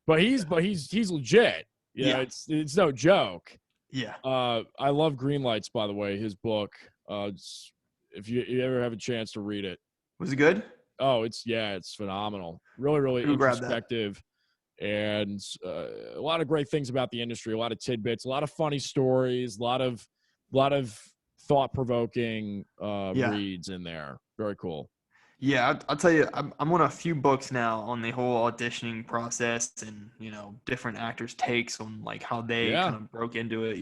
But he's legit. It's no joke. Yeah. I love Green Lights, by the way. His book. If you ever have a chance to read it. Was it good? Oh, it's phenomenal. Really, really introspective, and a lot of great things about the industry. A lot of tidbits, a lot of funny stories, a lot of thought-provoking reads in there. Very cool. Yeah, I'll tell you, I'm on a few books now on the whole auditioning process and, different actors' takes on like how they kind of broke into it.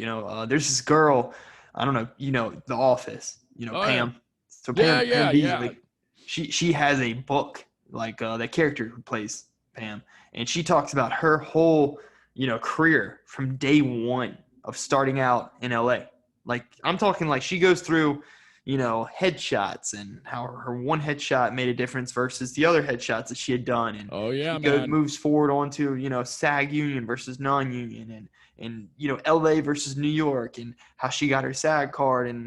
There's this girl, I don't know, The Office, Pam. Yeah. So Pam B, like, she has a book, like that character who plays Pam, and she talks about her whole, career from day one of starting out in LA. Like, I'm talking like she goes through, headshots and how her one headshot made a difference versus the other headshots that she had done. And moves forward onto, SAG union versus non-union and, LA versus New York and how she got her SAG card. And,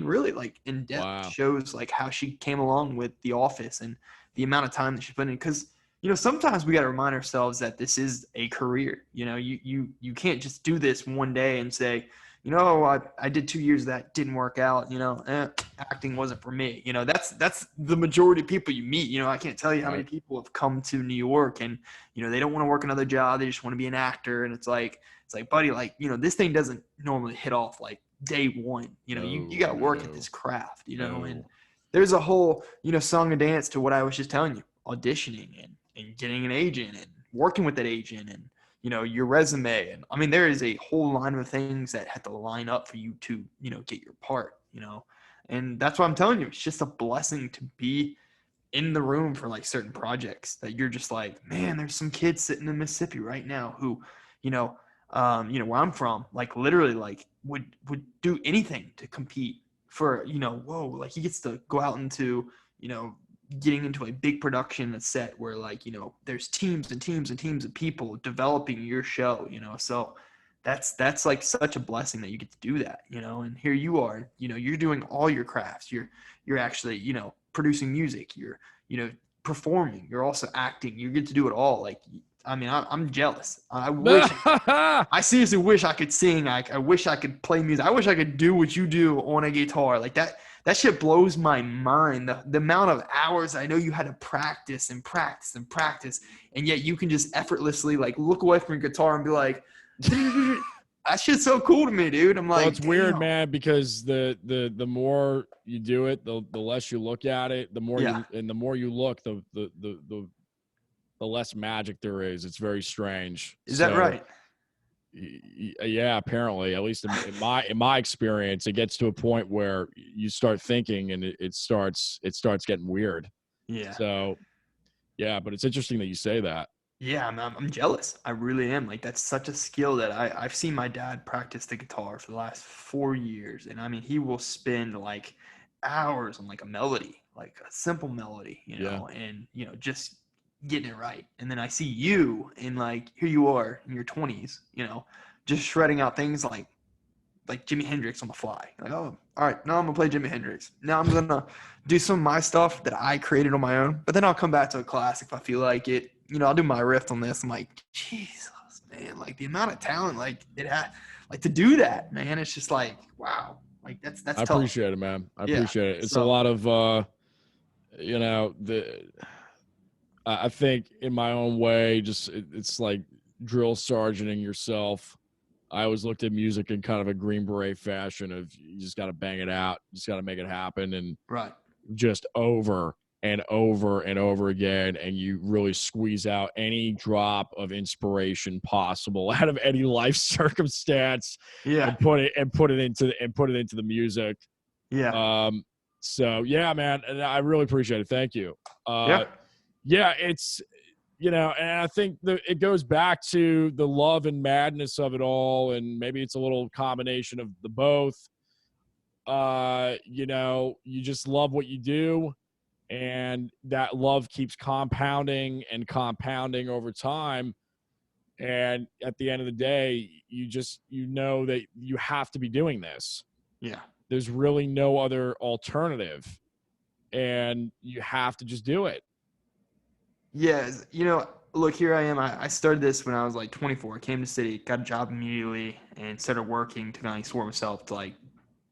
really like in depth shows like how she came along with The Office and the amount of time that she put in. Cause, sometimes we got to remind ourselves that this is a career. You can't just do this one day and say, I did 2 years of that, didn't work out, acting wasn't for me. That's the majority of people you meet. I can't tell you how many people have come to New York and, they don't want to work another job. They just want to be an actor. And it's like, buddy, like, this thing doesn't normally hit off like day one. You got to work at this craft, and there's a whole, song and dance to what I was just telling you, auditioning and getting an agent and working with that agent and, your resume. And I mean, there is a whole line of things that have to line up for you to, get your part, and that's what I'm telling you. It's just a blessing to be in the room for like certain projects that you're just like, man, there's some kids sitting in Mississippi right now who, where I'm from, like literally like would do anything to compete for, whoa, like he gets to go out into, getting into a big production set where like, there's teams and teams and teams of people developing your show, so that's like such a blessing that you get to do that, and here you are, you're doing all your crafts. You're actually, producing music, you're, performing, you're also acting, you get to do it all. Like, I mean, I'm jealous. I wish, I seriously wish I could sing. I wish I could play music. I wish I could do what you do on a guitar. Like that shit blows my mind. The amount of hours I know you had to practice and practice and practice, and yet you can just effortlessly like look away from your guitar and be like, that shit's so cool to me, dude. I'm like, well, it's weird, damn. man, because the more you do it, the less you look at it, the more the more you look, the less magic there is. It's very strange. Is that right? Yeah, apparently, at least in my experience, it gets to a point where you start thinking, and it starts getting weird. Yeah. So, yeah, but it's interesting that you say that. Yeah, I'm jealous. I really am. Like, that's such a skill that I've seen my dad practice the guitar for the last 4 years. And I mean, he will spend like hours on like a melody, like a simple melody, you know, and, you know, just getting it right. And then I see you and like, here you are in your 20s, you know, just shredding out things like Jimi Hendrix on the fly. Like, oh, all right, now I'm gonna play Jimi Hendrix. Now I'm gonna do some of my stuff that I created on my own. But then I'll come back to a classic if I feel like it. You know, I'll do my riff on this. I'm like, Jesus, man, like the amount of talent, like it had, like to do that, man. It's just like, wow, like that's tough. I appreciate it, man. I appreciate it. It's a lot of, you know, I think in my own way, just it's like drill sergeanting yourself. I always looked at music in kind of a Green Beret fashion of you just got to bang it out, you just got to make it happen, and just over and over and over again, and you really squeeze out any drop of inspiration possible out of any life circumstance, and put it into the music. So yeah, man, and I really appreciate it. Thank you. Yeah, it's, you know, and I think it goes back to the love and madness of it all, and maybe it's a little combination of the both. You know, you just love what you do, and that love keeps compounding and compounding over time. And at the end of the day, you know that you have to be doing this. Yeah. There's really no other alternative, and you have to just do it. Yeah, you know, look, here I am. I started this when I was like 24. I came to city, got a job immediately, and started working to kind of swore myself to like,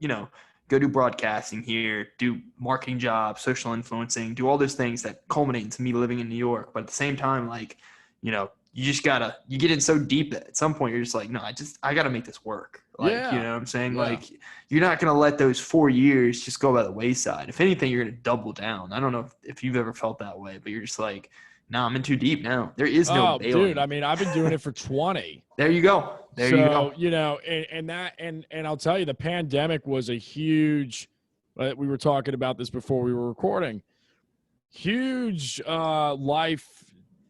you know, go do broadcasting here, do marketing jobs, social influencing, do all those things that culminate into me living in New York. But at the same time, like, you know, you just you get in so deep that at some point you're just like, no, I got to make this work. Like, you know what I'm saying? Like, you're not going to let those 4 years just go by the wayside. If anything, you're going to double down. I don't know if you've ever felt that way, but you're just like, no, I'm in too deep now. There is no bailing. Dude, I mean, I've been doing it for 20. There you go. You go. You know, and I'll tell you, the pandemic was a huge, we were talking about this before we were recording, huge life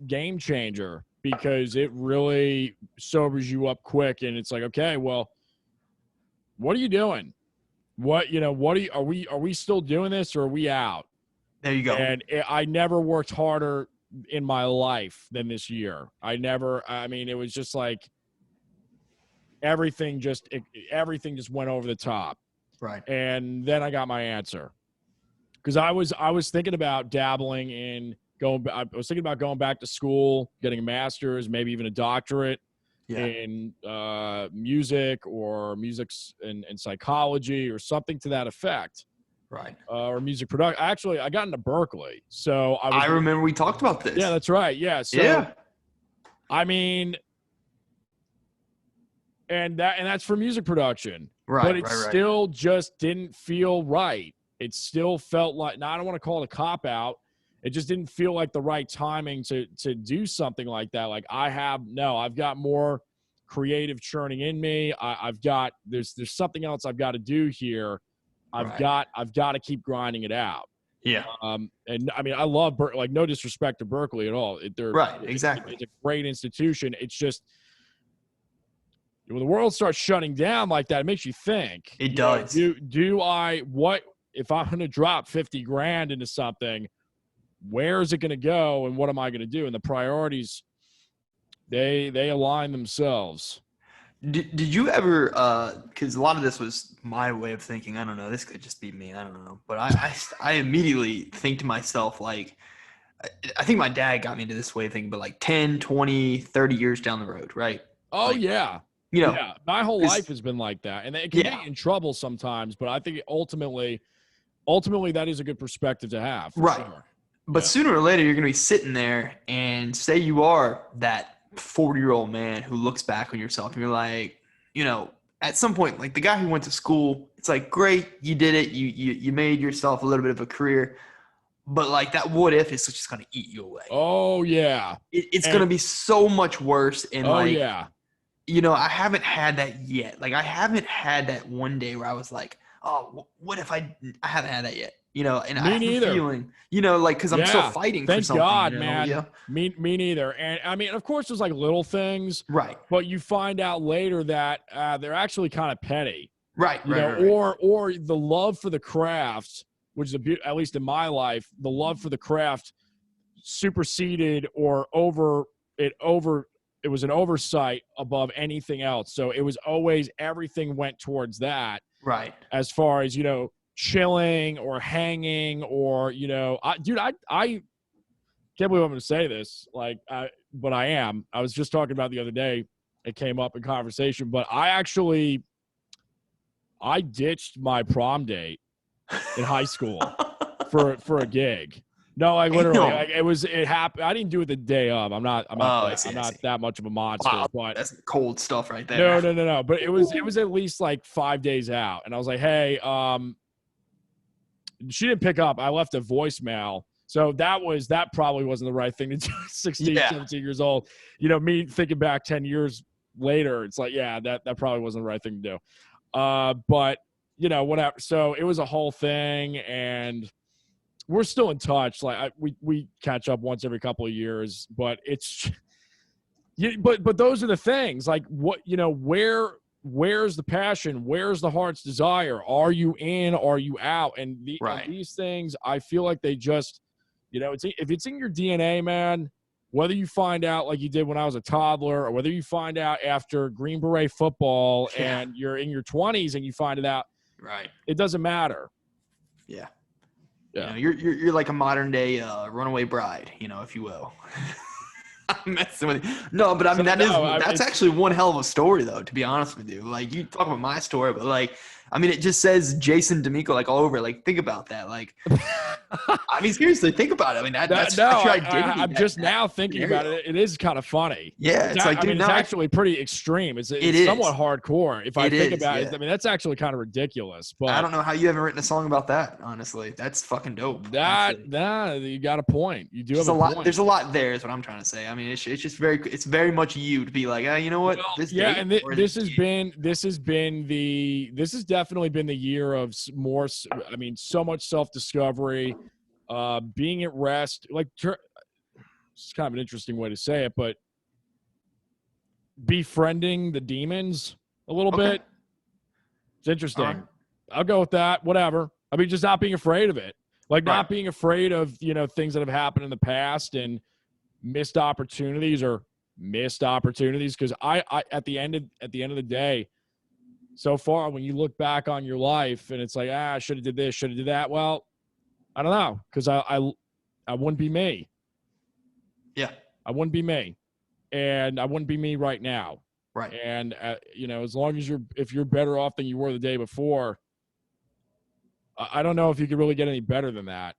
game changer, because it really sobers you up quick. And it's like, okay, well, what are you doing? Are we still doing this, or are we out? There you go. And I never worked harder in my life than this year. I mean, it was just like everything just went over the top. Right. And then I got my answer, because I was thinking about dabbling in I was thinking about going back to school, getting a master's, maybe even a doctorate in music, or music and psychology, or something to that effect. Right. Or music production. Actually, I got into Berkeley. So I remember we talked about this. Yeah, that's right. Yeah. So, I mean, and that's for music production. Right. But it still just didn't feel right. It still felt like, now I don't want to call it a cop out. It just didn't feel like the right timing to do something like that. Like I've got more creative churning in me. There's something else I've got to do here. I've got to keep grinding it out. Yeah. And I mean, I love like, no disrespect to Berkeley at all. Exactly. It's a great institution. It's just, when the world starts shutting down like that, it makes you think. It does. What if I'm going to drop $50,000 into something? Where is it going to go, and what am I going to do? And the priorities, they align themselves. Did you ever, because a lot of this was my way of thinking, I don't know, this could just be me, I don't know, but I immediately think to myself, like, I think my dad got me into this way of thinking, but like 10, 20, 30 years down the road, right? Oh, like, yeah. You know, my whole life has been like that. And it can get you in trouble sometimes, but I think ultimately ultimately that is a good perspective to have. For Right. Sure. But sooner or later, you're going to be sitting there and say you are that 40-year-old man who looks back on yourself and you're like, at some point, like the guy who went to school, it's like, great, you did it. You made yourself a little bit of a career. But like that what if is just going to eat you away. Oh, yeah. It's going to be so much worse. And yeah. I haven't had that yet. Like I haven't had that one day where I was like, oh, what if I haven't had that yet? And I have a feeling, like, because I'm still fighting for something. Thank God, man. Yeah. Me neither. And I mean, of course, there's like little things, right? But you find out later that they're actually kind of petty, right? Or the love for the craft, which is at least in my life, the love for the craft superseded or it was an oversight above anything else. So it was always everything went towards that, right? As far as chilling or hanging or I can't believe I'm going to say this, but I am. I was just talking about the other day, it came up in conversation, but I ditched my prom date in high school for a gig. No, like literally, it happened. I didn't do it the day of. I'm not that much of a monster. Wow, but that's cold stuff right there. No. But it was at least like 5 days out, and I was like, hey, she didn't pick up. I left a voicemail. So that probably wasn't the right thing to do. 16, 17 years old. Me thinking back 10 years later, it's like, yeah, that probably wasn't the right thing to do. But whatever. So it was a whole thing, and we're still in touch. Like we catch up once every couple of years, but but those are the things. Like what where's the passion? Where's the heart's desire? Are you in? Are you out? And these things, I feel like they just, if it's in your DNA, man, whether you find out like you did when I was a toddler or whether you find out after Green Beret football and you're in your 20s and you find it out, right? It doesn't matter. Yeah. Yeah. You're like a modern day runaway bride, if you will. I'm messing with you. No, but I mean that's actually one hell of a story though, to be honest with you. Like you talk about my story, but like I mean it just says Jason Damico like all over. Like think about that. Like I mean seriously, think about it. I mean that's your identity. I'm just now thinking about it. It is kind of funny. Yeah, it's actually pretty extreme. It's somewhat hardcore. If I think about it, I mean that's actually kind of ridiculous. But I don't know how you haven't written a song about that. Honestly, that's fucking dope. You got a point. You do have a lot. point. There's a lot there. Is what I'm trying to say. I mean, it's just very much you to be like, you know what? Well, this has definitely been the year of more. I mean, so much self-discovery, being at rest. Like, it's kind of an interesting way to say it, but befriending the demons a little bit. It's interesting. I'll go with that. Whatever. I mean, just not being afraid of it. Like not being afraid of, things that have happened in the past and missed opportunities. Because I at the end of the day, so far, when you look back on your life and it's like, I should have did this, should have did that. Well, I don't know. Cause I wouldn't be me. Yeah. I wouldn't be me. And I wouldn't be me right now. Right. And, as long as if you're better off than you were the day before, I don't know if you could really get any better than that.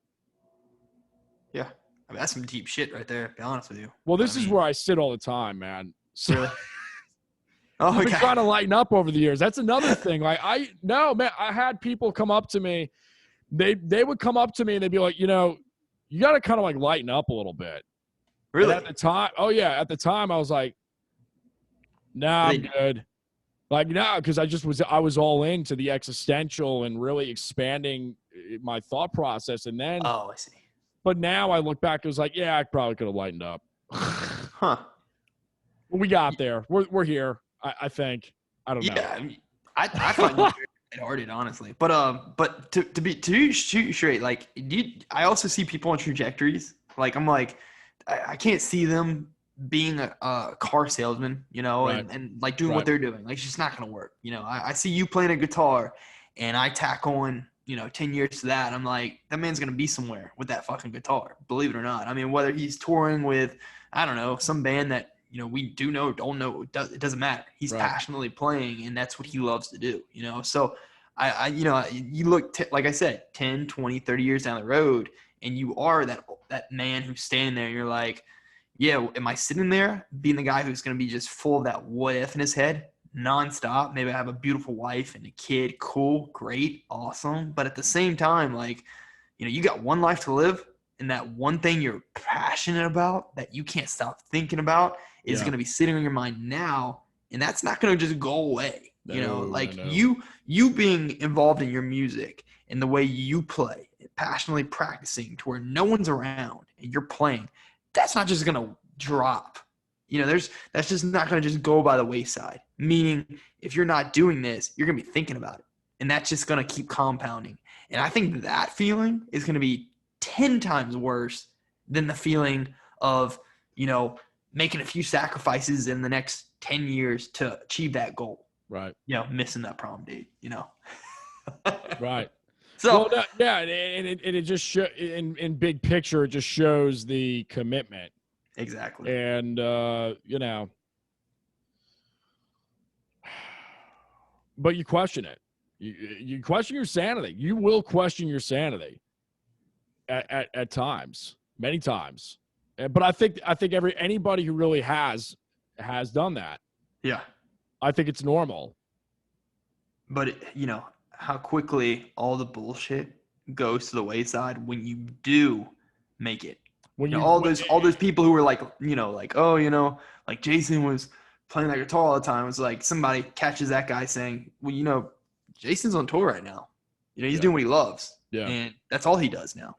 Yeah. I mean, that's some deep shit right there, to be honest with you. Well, this is where I sit all the time, man. So, really? I've been trying to lighten up over the years. That's another thing. Like, I had people come up to me. They would come up to me and they'd be like, you got to kind of like lighten up a little bit. Really? And at the time I was like, nah, I'm good. Like, no, because I was all into the existential and really expanding my thought process. And then, I see. But now I look back, it was like, yeah, I probably could have lightened up. Huh. We got there. We're here. I think. I don't know. Yeah, I find you very lighthearted, honestly. But to shoot straight, like, I also see people on trajectories. Like, I'm like, I can't see them being a car salesman, and like doing what they're doing. Like, it's just not gonna work. I see you playing a guitar, and I tack on 10 years to that. I'm like, that man's gonna be somewhere with that fucking guitar, believe it or not. I mean, whether he's touring with, I don't know, some band that we do know, don't know, it doesn't matter. He's passionately playing, and that's what he loves to do. So You look, like I said, 10, 20, 30 years down the road, and you are that man who's standing there and you're like, yeah, am I sitting there being the guy who's going to be just full of that what if in his head nonstop? Maybe I have a beautiful wife and a kid. Cool, great, awesome. But at the same time, like, you got one life to live, and that one thing you're passionate about that you can't stop thinking about is going to be sitting on your mind now. And that's not going to just go away. You being involved in your music and the way you play, passionately practicing to where no one's around and you're playing, that's not just going to drop. That's just not going to just go by the wayside. Meaning, if you're not doing this, you're going to be thinking about it. And that's just going to keep compounding. And I think that feeling is going to be 10 times worse than the feeling of, making a few sacrifices in the next 10 years to achieve that goal. Right. Missing that prom date, Right. So, and it just in big picture, it just shows the commitment. Exactly. And, but you question it. You question your sanity. You will question your sanity at times, many times. But I think anybody who really has done that. Yeah. I think it's normal. But how quickly all the bullshit goes to the wayside when you do make it. All those people who were like Jason was playing that guitar all the time. It's like somebody catches that guy saying, well, Jason's on tour right now. He's doing what he loves. Yeah. And that's all he does now.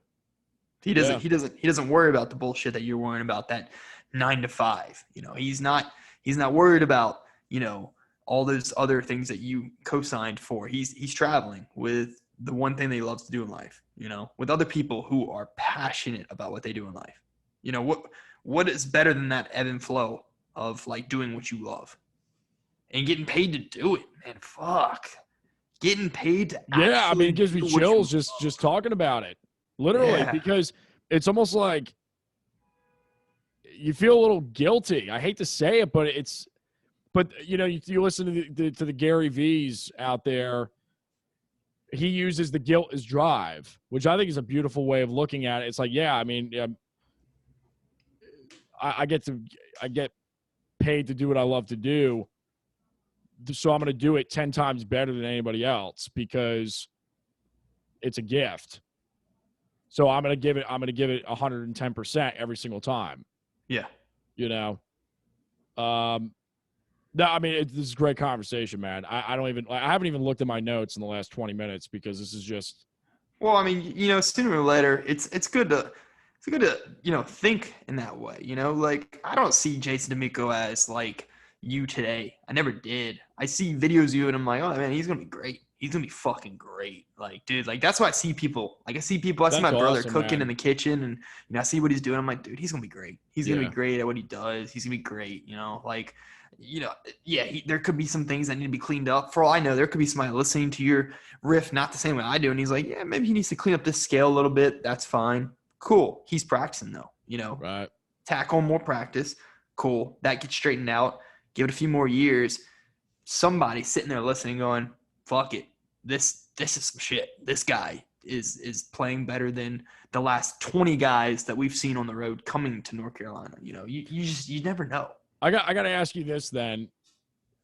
He doesn't worry about the bullshit that you're worrying about, that 9 to 5. He's not worried about, all those other things that you co-signed for. He's traveling with the one thing that he loves to do in life, with other people who are passionate about what they do in life. What is better than that ebb and flow of like doing what you love and getting paid to do it, man? Fuck. Getting paid to it gives me chills just talking about it. Literally, because it's almost like you feel a little guilty. I hate to say it, but you listen to the Gary V's out there. He uses the guilt as drive, which I think is a beautiful way of looking at it. It's like, I get paid to do what I love to do, so I'm going to do it 10 times better than anybody else because it's a gift. So I'm going to give it 110% every single time. Yeah. No, this is a great conversation, man. I haven't even looked at my notes in the last 20 minutes because this is just. Well, sooner or later, it's good to think in that way. Like, I don't see Jason Damico as like you today. I never did. I see videos of you and I'm like, oh man, he's gonna be great. He's gonna be fucking great. Like, dude, like that's why I see people. Like, I see my brother cooking in the kitchen, and I see what he's doing. I'm like, dude, he's gonna be great. He's gonna be great at what he does. He's gonna be great. There could be some things that need to be cleaned up. For all I know, there could be somebody listening to your riff not the same way I do, and he's like, yeah, maybe he needs to clean up this scale a little bit. That's fine. Cool. He's practicing though. Right. Tack on more practice. Cool. That gets straightened out. Give it a few more years. Somebody sitting there listening, going, "Fuck it. This is some shit. This guy is playing better than the last 20 guys that we've seen on the road coming to North Carolina." You never know. I got to ask you this then.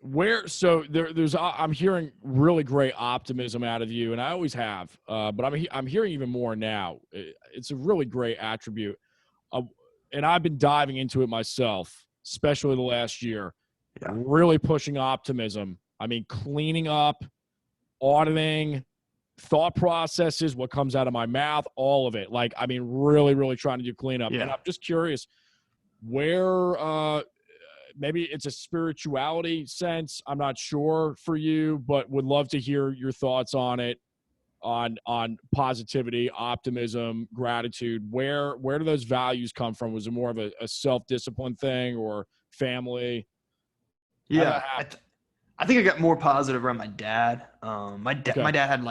I'm hearing really great optimism out of you, and I always have, but I'm hearing even more now. It's a really great attribute, and I've been diving into it myself, especially the last year. Yeah. Really pushing optimism. Cleaning up, auditing, thought processes, what comes out of my mouth, all of it. Really, really trying to do cleanup. Yeah. And I'm just curious where maybe it's a spirituality sense. I'm not sure for you, but would love to hear your thoughts on it, on positivity, optimism, gratitude. Where do those values come from? Was it more of a self-discipline thing or family? Yeah, I think I got more positive around my dad. My dad had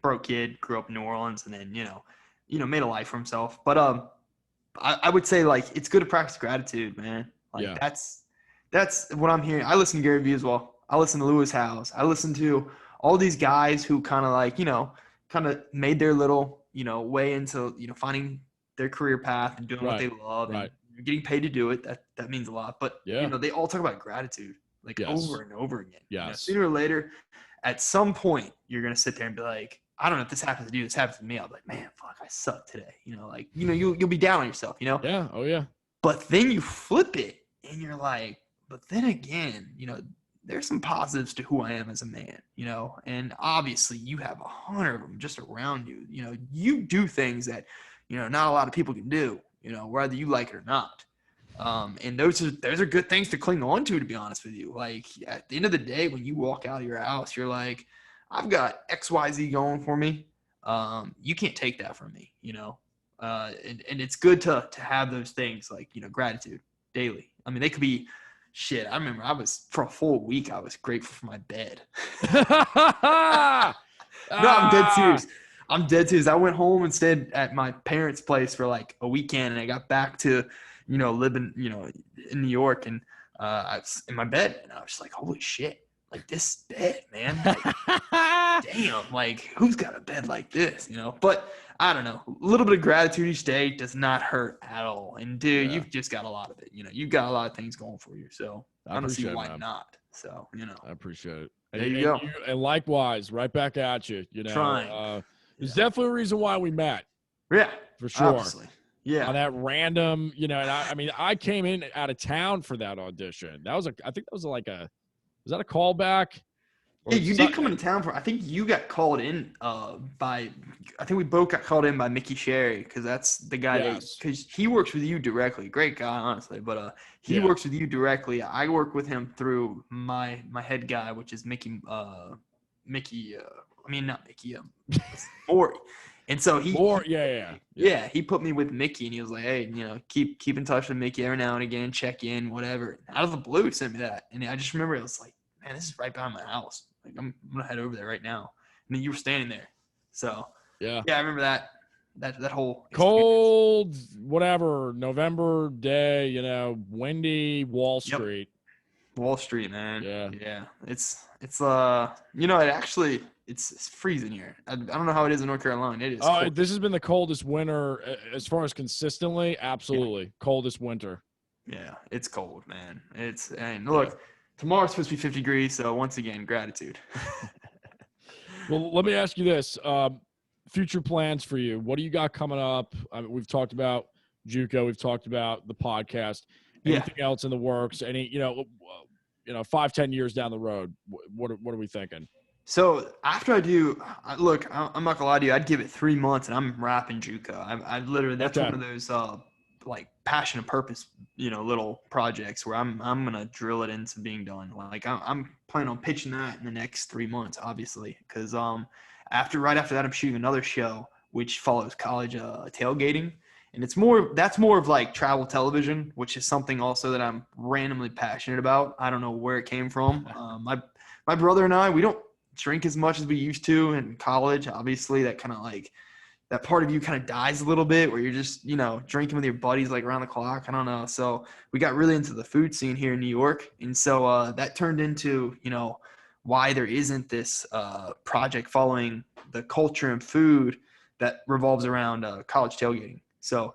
broke kid, grew up in New Orleans, and then made a life for himself. But I would say it's good to practice gratitude, man. That's what I'm hearing. I listen to Gary Vee as well. I listen to Lewis Howes. I listen to all these guys who kind of like, kind of made their little, way into, finding their career path and doing what they love and getting paid to do it. That means a lot. But, they all talk about gratitude like over and over again. Sooner or later, at some point, you're going to sit there and be like, I don't know if this happens to you, this happens to me. I'll be like, man, fuck, I suck today. You'll be down on yourself, Yeah. Oh, yeah. But then you flip it and you're like, but then again, there's some positives to who I am as a man, and obviously you have 100 of them just around you. You do things that, not a lot of people can do, whether you like it or not. And those are good things to cling on to be honest with you. Like at the end of the day, when you walk out of your house, you're like, I've got XYZ going for me. You can't take that from me, and it's good to have those things like, gratitude daily. I mean, they could be shit. I remember for a full week, I was grateful for my bed. No, I'm dead serious. I went home and stayed at my parents' place for like a weekend, and I got back to, living, in New York, and I was in my bed, and I was just like, holy shit. Like this bed, man. Like, damn, like who's got a bed like this, But I don't know. A little bit of gratitude each day does not hurt at all. And dude, you've just got a lot of it. You've got a lot of things going for you. So I don't see why not. So, I appreciate it. There you go. And likewise, right back at you. Trying. There's definitely a reason why we met. Yeah. For sure. Obviously. Yeah. On that random, and I came in out of town for that audition. I think that was like was that a callback? Yeah, you did come into town I think you got called in I think we both got called in by Mickey Sherry, because that's the guy because he works with you directly. Great guy, honestly. But he works with you directly. I work with him through my head guy, which is not Mickey, Ori. And so he put me with Mickey, and he was like, hey, keep in touch with Mickey every now and again, check in, whatever. Out of the blue, he sent me that. And I just remember it was like, man, this is right behind my house. Like I'm gonna head over there right now. And then you were standing there. So yeah, I remember that whole experience. Cold, whatever, November day, windy Wall Street. Wall Street, man. Yeah. It's it's freezing here. I don't know how it is in North Carolina. It is. Cold. This has been the coldest winter as far as consistently. Absolutely, coldest winter. Yeah, it's cold, man. And look, tomorrow's supposed to be 50 degrees. So once again, gratitude. Well, let me ask you this: future plans for you. What do you got coming up? We've talked about JUCO. We've talked about the podcast. Anything else in the works? Any 5-10 years down the road? What are we thinking? So after I do, look, I'm not gonna lie to you. I'd give it 3 months, and I'm wrapping JUCO. I literally, that's one of those like passion and purpose, little projects where I'm gonna drill it into being done. Like I'm planning on pitching that in the next 3 months, obviously, because right after that, I'm shooting another show which follows college tailgating, and that's more of like travel television, which is something also that I'm randomly passionate about. I don't know where it came from. My brother and I, we don't drink as much as we used to in college. Obviously, that kind of like that part of you kind of dies a little bit where you're just, drinking with your buddies like around the clock. I don't know. So we got really into the food scene here in New York. And so that turned into, why there isn't this project following the culture and food that revolves around college tailgating. So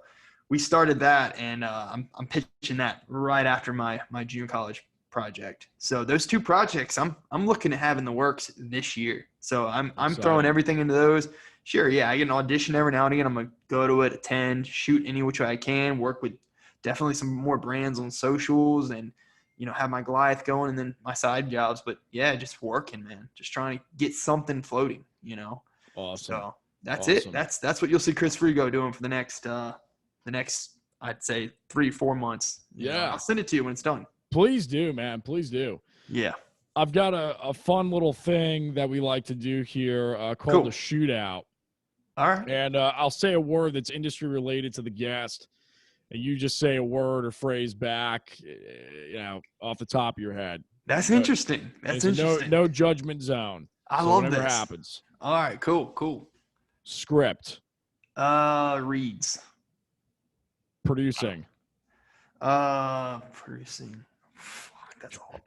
we started that, and I'm pitching that right after my junior college project. So those two projects I'm looking to have in the works this year. So I'm throwing everything into those. Sure, yeah, I get an audition every now and again. I'm gonna go to it, attend, shoot any which way I can, work with definitely some more brands on socials, and have my Goliath going, and then my side jobs. But yeah, just working, man. Just trying to get something floating, Awesome. So that's it. That's what you'll see Chris Frigo doing for the next I'd say 3-4 months. I'll send it to you when it's done. Please do, man. Please do. Yeah. I've got a fun little thing that we like to do here called a shootout. All right. And I'll say a word that's industry related to the guest, and you just say a word or phrase back, off the top of your head. That's interesting. That's interesting. No judgment zone. I love whatever this. happens. All right. Cool. Script. Reads. Producing. Producing. Fuck. That's all.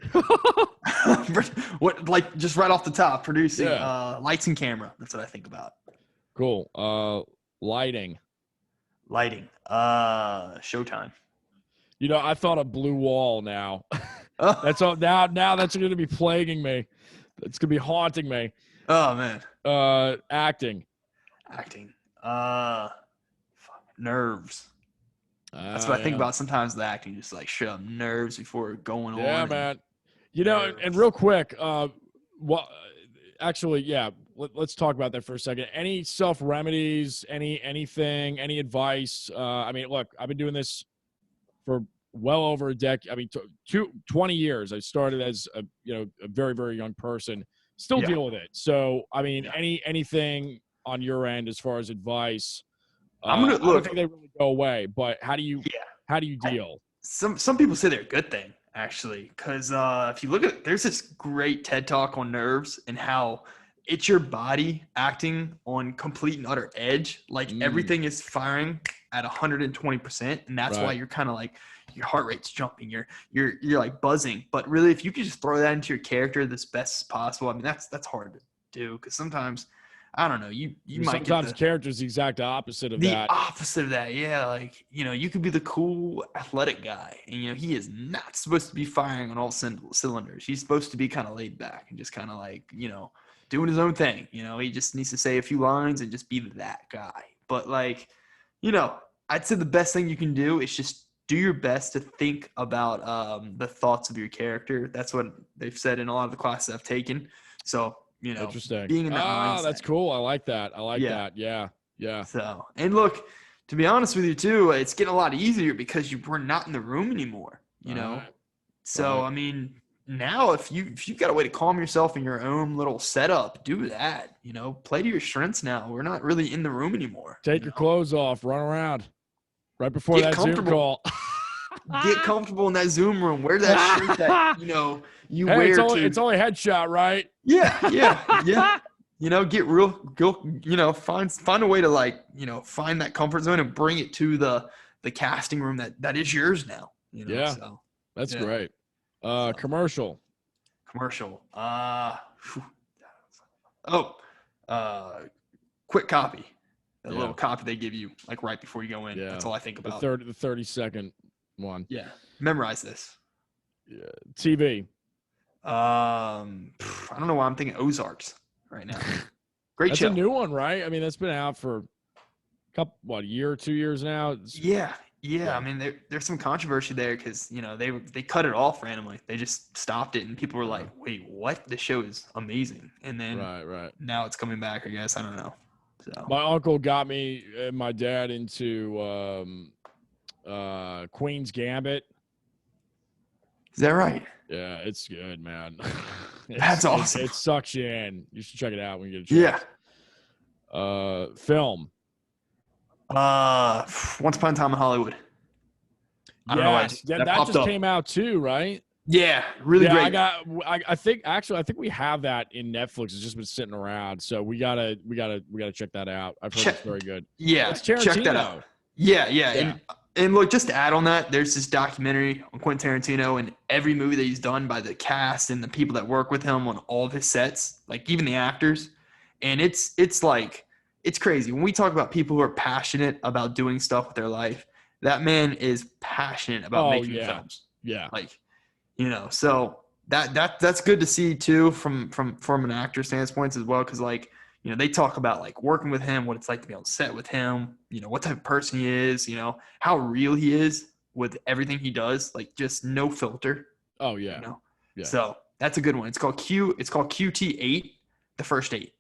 What, like, just right off the top, producing, lights and camera. That's what I think about. Cool. Lighting. Showtime. You know, I thought a blue wall now. Oh. That's all. Now that's going to be plaguing me. It's going to be haunting me. Oh man. Acting. Nerves. That's what I think about sometimes. The acting, just like straight up nerves before going on. Yeah, man. You know, and real quick, actually, yeah. Let's talk about that for a second. Any self remedies? Anything? Any advice? I mean, look, I've been doing this for well over a decade. I mean, 20 years. I started as a very, very young person. Still deal with it. So, I mean, anything on your end as far as advice? I'm gonna I don't think they really go away, but how do you deal? Some people say they're a good thing, actually, because if you look at, there's this great TED talk on nerves and how it's your body acting on complete and utter edge. Like everything is firing at 120%, and that's why you're kind of like, your heart rate's jumping, you're like buzzing. But really, if you could just throw that into your character as best as possible, I mean, that's hard to do, because sometimes, I don't know, you might sometimes get character's the exact opposite of that. The opposite of that, yeah. Like, you could be the cool athletic guy, and he is not supposed to be firing on all cylinders. He's supposed to be kind of laid back and just kind of like, doing his own thing. He just needs to say a few lines and just be that guy. But like, I'd say the best thing you can do is just do your best to think about the thoughts of your character. That's what they've said in a lot of the classes I've taken. So, interesting. Being in that mindset. That's cool. I like that. That. Yeah. So, and look, to be honest with you too, it's getting a lot easier because we're not in the room anymore. So, I mean, now if you've got a way to calm yourself in your own little setup, do that. Play to your strengths now. We're not really in the room anymore. Take your clothes off, run around right before that Zoom call. Get comfortable in that Zoom room. Wear that shirt that you wear. It's only headshot, right? Yeah. Get real. Go. Find a way to find that comfort zone and bring it to the casting room that is yours now. So that's great. Commercial. Quick copy. That little copy they give you like right before you go in. That's all I think about. The 30-second one. Yeah. Memorize this. Yeah. TV. I don't know why I'm thinking Ozarks right now. Great show. That's a new one, right? I mean, that's been out for a year or 2 years now. Yeah. I mean, there's some controversy there because they cut it off randomly. They just stopped it, and people were like, "Wait, what? This show is amazing." And then now it's coming back. I guess I don't know. So my uncle got me and my dad into Queen's Gambit. Is that right? Yeah, it's good, man. That's awesome. It sucks you in. You should check it out when you get a chance. Yeah. Film. Once Upon a Time in Hollywood. I don't know why that just came out too, right? Yeah, really great. I think we have that in Netflix. It's just been sitting around, so we gotta check that out. I've heard it's very good. Yeah, it's Tarantino. Check that out. Yeah. And look, just to add on that, there's this documentary on Quentin Tarantino and every movie that he's done by the cast and the people that work with him on all of his sets, like even the actors. And it's crazy. When we talk about people who are passionate about doing stuff with their life, that man is passionate about making films. Yeah. So that's good to see too from an actor standpoint as well, because they talk about working with him, what it's like to be on set with him, what type of person he is, how real he is with everything he does, just no filter. Oh yeah. Yeah. So that's a good one. It's called QT8, the first 8.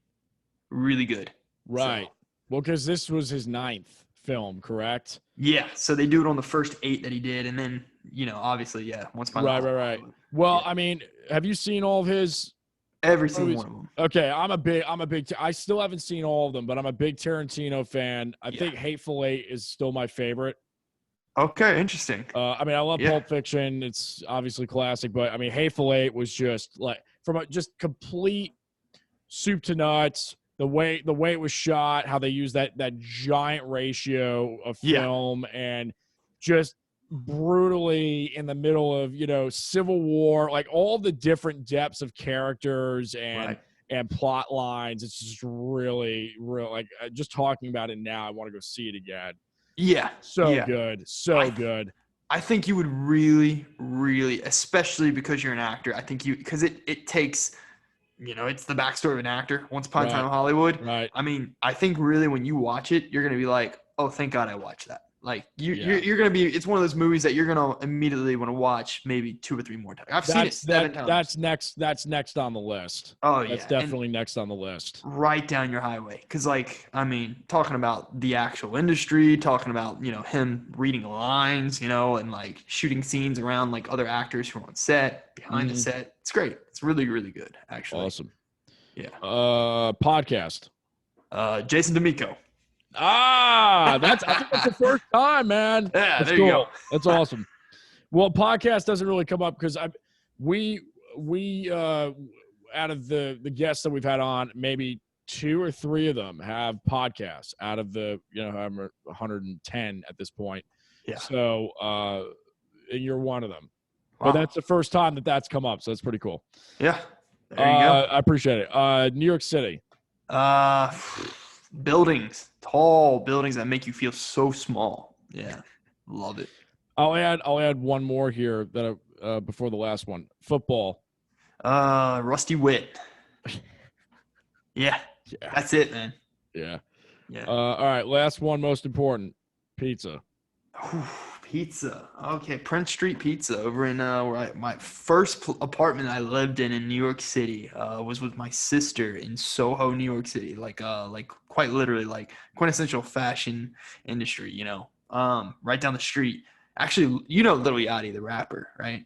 Really good. Right. Well, because this was his 9th film, correct? Yeah. So they do it on the first 8 that he did, and then obviously, once upon a time. Right. Well, I mean, have you seen all of his? Every single one of them. Okay, I still haven't seen all of them, but I'm a big Tarantino fan. I think Hateful Eight is still my favorite. Okay, interesting. I mean, I love Pulp Fiction. It's obviously classic, but I mean, Hateful Eight was just just complete soup to nuts. The way it was shot, how they used that giant ratio of film, and just brutally in the middle of, Civil War, like all the different depths of characters and plot lines. It's just really, like just talking about it now, I want to go see it again. Yeah. So good. So good. I think you would really, really, especially because you're an actor, because it takes, it's the backstory of an actor. Once Upon a Time in Hollywood. Right. I mean, I think really when you watch it, you're going to be like, oh, thank God I watched that. Like you're going to be, it's one of those movies that you're going to immediately want to watch maybe 2 or 3 more times. I've seen it 7 times. That's next on the list. Oh yeah. That's definitely next on the list. Right down your highway. Cause talking about the actual industry, talking about, him reading lines, and like shooting scenes around like other actors who are on set, behind the set. It's great. It's really, really good, actually. Awesome. Yeah. Podcast. Jason Damico. I think that's the first time, man. Yeah, that's there cool. you go. That's awesome. Well, podcast doesn't really come up because we out of the guests that we've had on, maybe 2 or 3 of them have podcasts out of the 110 at this point. Yeah. So and you're one of them. Wow. But that's the first time that that's come up, so that's pretty cool. Yeah. There you go. I appreciate it. New York City. Buildings, tall buildings that make you feel so small. Yeah, love it. I'll add one more here that before the last one. Football. Rusty Witt. Yeah, that's it, man. Yeah. All right, last one, most important. Pizza. Pizza. Okay, Prince Street Pizza over in my first apartment I lived in New York City was with my sister in Soho, New York City. Like quite literally like quintessential fashion industry, right down the street. Actually, Lil Yachty, the rapper, right?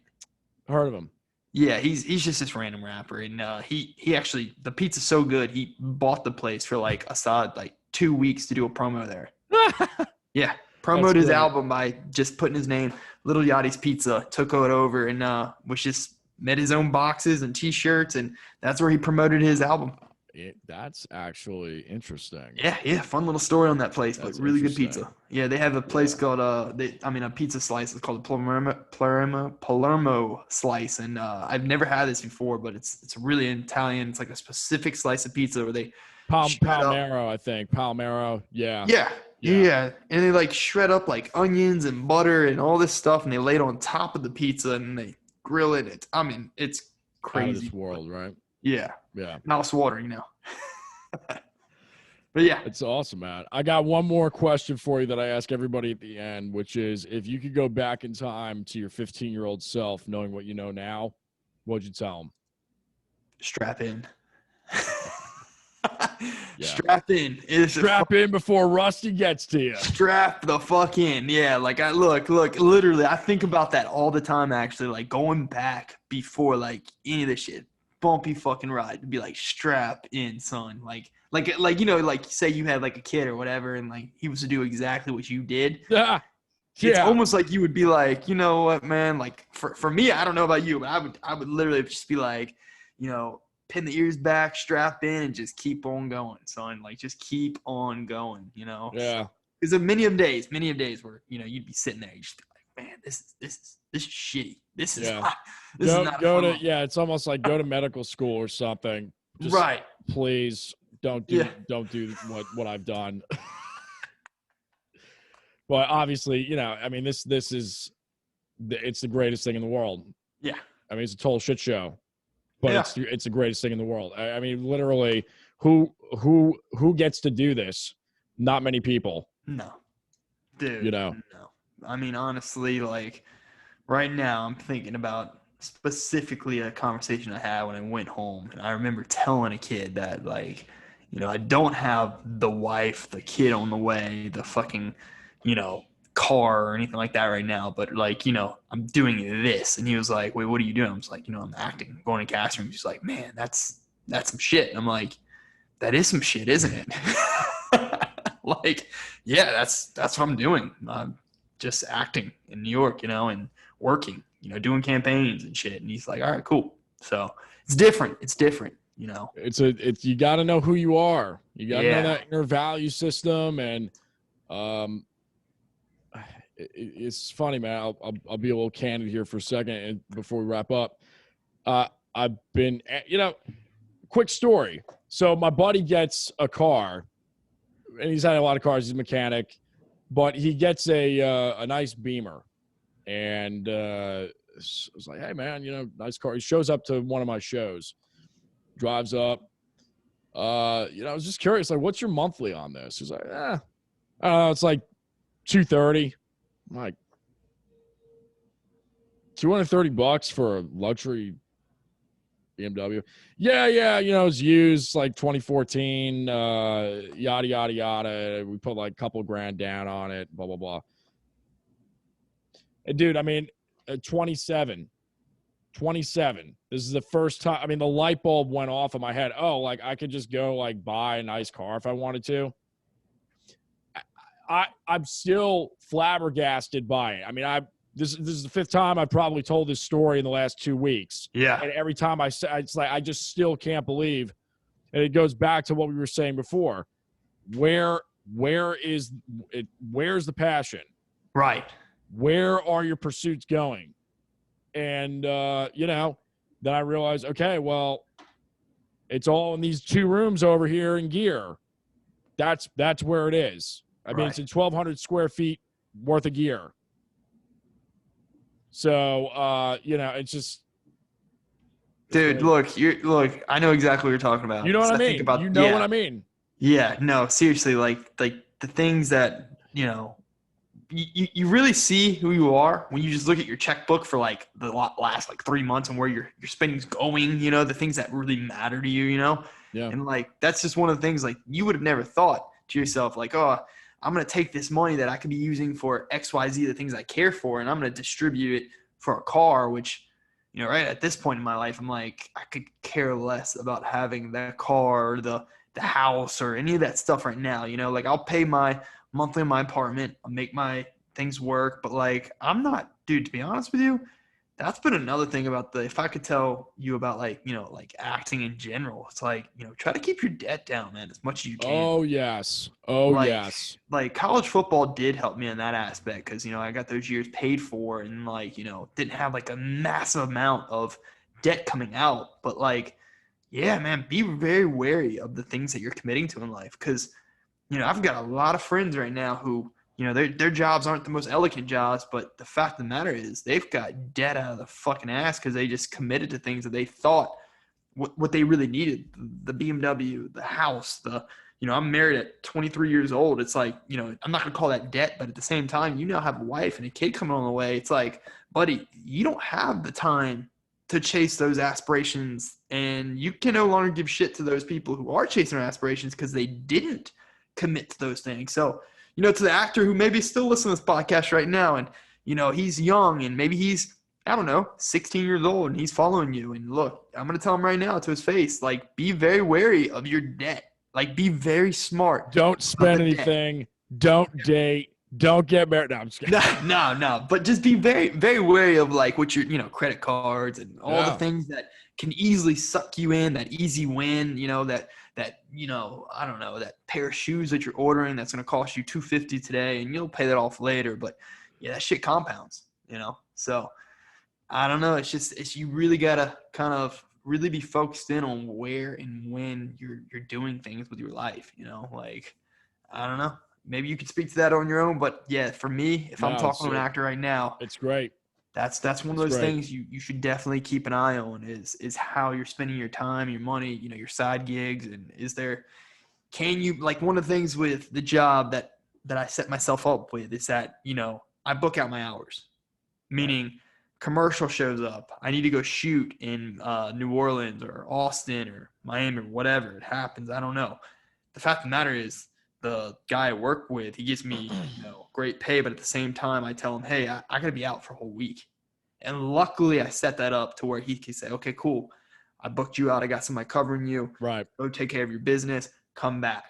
Heard of him. Yeah, he's just this random rapper, and he actually, the pizza's so good he bought the place for like a solid like 2 weeks to do a promo there. Yeah. Promoted his album by just putting his name, Lil Yachty's Pizza, took it over and was just made his own boxes and T-shirts, and that's where he promoted his album. That's actually interesting. Yeah, fun little story on that place, but really good pizza. Yeah, they have a place called a pizza slice. It's called Palermo slice, and I've never had this before, but it's really Italian. It's like a specific slice of pizza where they Palmero, I think. Palmero, yeah. Yeah, and they like shred up like onions and butter and all this stuff, and they lay it on top of the pizza and they grill it. It's crazy. Out of this world, right? Yeah. Mouth watering now. But yeah, it's awesome, man. I got one more question for you that I ask everybody at the end, which is, if you could go back in time to your 15-year-old self, knowing what you know now, what'd you tell him? Strap in. Yeah. Strap in. Strap in before Rusty gets to you. Strap the fuck in. Yeah, like I look, literally, I think about that all the time, actually, like going back before like any of this shit. Bumpy fucking ride to be like, strap in, son. Like say you had like a kid or whatever, and like he was to do exactly what you did. Yeah. It's almost like you would be like, you know what, man, like for me, I don't know about you, but I would literally just be like, pin the ears back, strap in, and just keep on going, son. Like, just keep on going, Yeah. Because of many of days where, you'd be sitting there, you just be like, man, this is shitty. This is not. This is not go to it's almost like go to medical school or something. Just, right. Please don't do what I've done. But obviously, this is it's the greatest thing in the world. Yeah. I mean, it's a total shit show. But it's the greatest thing in the world. I mean, literally, who gets to do this? Not many people. No, dude. No. I mean, honestly, like right now, I'm thinking about specifically a conversation I had when I went home, and I remember telling a kid that, like, I don't have the wife, the kid on the way, the fucking, car or anything like that right now, but like, I'm doing this. And he was like, wait, what are you doing? I was like, I'm acting, I'm going to cast rooms. He's like, man, that's some shit. And I'm like, that is some shit, isn't it? Like, yeah, that's what I'm doing. I'm just acting in New York, and working, doing campaigns and shit. And he's like, all right, cool. So it's different. It's you got to know who you are. You got to know that inner value system. And it's funny, man. I'll be a little candid here for a second, and before we wrap up, I've been, quick story. So my buddy gets a car, and he's had a lot of cars. He's a mechanic, but he gets a nice Beamer, and I was like, hey man, nice car. He shows up to one of my shows, drives up. I was just curious, like, what's your monthly on this? He's like, I don't know, it's like $230. I'm like, $230 for a luxury BMW. Yeah, it's used, like 2014, yada yada yada. We put like a couple grand down on it, blah blah blah. And dude, I mean, 27. This is the first time. I mean, the light bulb went off in my head. Oh, like I could just go like buy a nice car if I wanted to. I'm still flabbergasted by it. I mean, this is the fifth time I've probably told this story in the last 2 weeks. Yeah. And every time I say, it's like I just still can't believe. And it goes back to what we were saying before. Where's the passion? Right. Where are your pursuits going? And then I realized, okay, well, it's all in these 2 rooms over here in gear. That's where it is. I mean, it's in 1,200 square feet worth of gear. So, it's just. Dude, look, I know exactly what you're talking about. You know what I mean? What I mean? Yeah, no, seriously, like the things that, you really see who you are when you just look at your checkbook for like the last like 3 months and where your spending's going, the things that really matter to you, Yeah. And like, that's just one of the things like you would have never thought to yourself, like, oh, I'm going to take this money that I could be using for XYZ, the things I care for, and I'm going to distribute it for a car, which, right at this point in my life, I'm like, I could care less about having that car or the house or any of that stuff right now. Like I'll pay my monthly in my apartment, I'll make my things work, but like, I'm not, dude, to be honest with you, that's been another thing about if I could tell you about like, like acting in general, it's like, try to keep your debt down, man, as much as you can. Oh, yes. Yes. Like college football did help me in that aspect because, I got those years paid for and like, didn't have like a massive amount of debt coming out. But like, yeah, man, be very wary of the things that you're committing to in life because, I've got a lot of friends right now who, their jobs aren't the most elegant jobs, but the fact of the matter is they've got debt out of the fucking ass because they just committed to things that they thought what they really needed. The BMW, the house, I'm married at 23 years old. It's like, I'm not going to call that debt, but at the same time, you now have a wife and a kid coming on the way. It's like, buddy, you don't have the time to chase those aspirations, and you can no longer give shit to those people who are chasing their aspirations because they didn't commit to those things. So, to the actor who maybe still listening to this podcast right now and, he's young and maybe he's, I don't know, 16 years old and he's following you. And look, I'm going to tell him right now to his face, like, be very wary of your debt. Like, be very smart. Don't spend anything. Debt. Don't date. Don't get married. No, I'm just kidding. No. But just be very, very wary of, like, what your, credit cards and all the things that can easily suck you in, that easy win, that I don't know, that pair of shoes that you're ordering that's going to cost you $250 today and you'll pay that off later. But yeah, that shit compounds, So I don't know. It's you really got to kind of really be focused in on where and when you're doing things with your life, like, I don't know. Maybe you could speak to that on your own, but yeah, for me, if I'm talking to an actor right now, it's great. That's one of those things you should definitely keep an eye on is how you're spending your time, your money, your side gigs. And can you, like one of the things with the job that I set myself up with is that, I book out my hours, meaning commercial shows up. I need to go shoot in New Orleans or Austin or Miami or whatever it happens. I don't know. The fact of the matter is the guy I work with, he gives me great pay, but at the same time I tell him, hey, I got to be out for a whole week. And luckily I set that up to where he can say, okay, cool, I booked you out, I got somebody covering you, right? Go take care of your business, come back.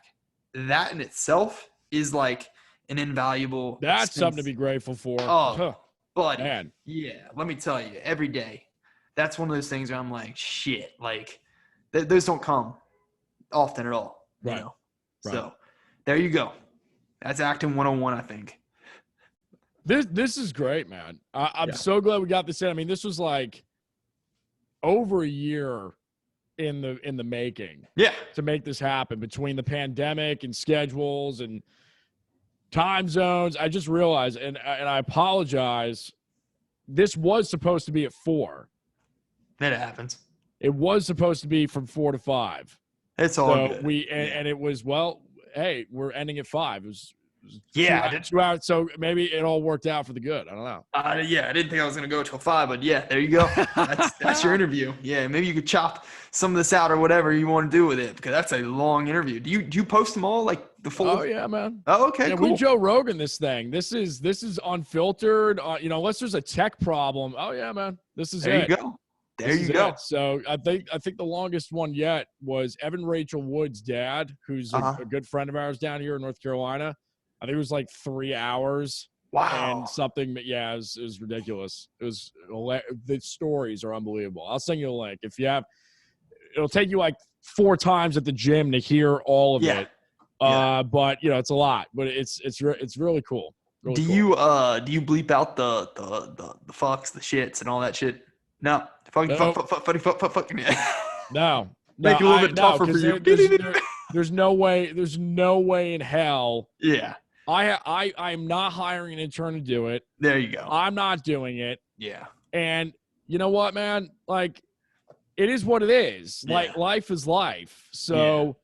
That in itself is like an invaluable that's expense. something to be grateful for. Buddy, man, yeah, let me tell you, every day that's one of those things where I'm like, shit, like those don't come often at all, right? So there you go. That's acting 101, I think. This is great, man. I'm so glad we got this in. I mean, this was like over a year in the making. Yeah. To make this happen between the pandemic and schedules and time zones. I just realized, and I apologize. This was supposed to be at 4. That happens. It was supposed to be from 4 to 5. It's all good. And it was, well, hey, we're ending at 5. It was 2 hours. So maybe it all worked out for the good. I don't know. I didn't think I was gonna go till 5, but yeah, there you go. That's your interview. Yeah, maybe you could chop some of this out or whatever you want to do with it, because that's a long interview. Do you post them all, like the full? Oh yeah, man. Oh, okay, yeah, cool. We Joe Rogan this thing. This is unfiltered. Unless there's a tech problem. Oh yeah, man. This is there it. You go. There you go. So I think the longest one yet was Evan Rachel Wood's dad, who's a good friend of ours down here in North Carolina. I think it was like 3 hours. Wow. And something, yeah, it was ridiculous. The stories are unbelievable. I'll send you a link. If you have, it'll take you like 4 times at the gym to hear all of it. But it's a lot, but it's really cool. Really do cool. You bleep out the fucks, the shits, and all that shit? No. Fuck. No. Make it a little bit tougher for you. There's no way in hell. Yeah. I'm not hiring an intern to do it. There you go. I'm not doing it. Yeah. And you know what, man? Like, it is what it is. Yeah. Like, life is life. So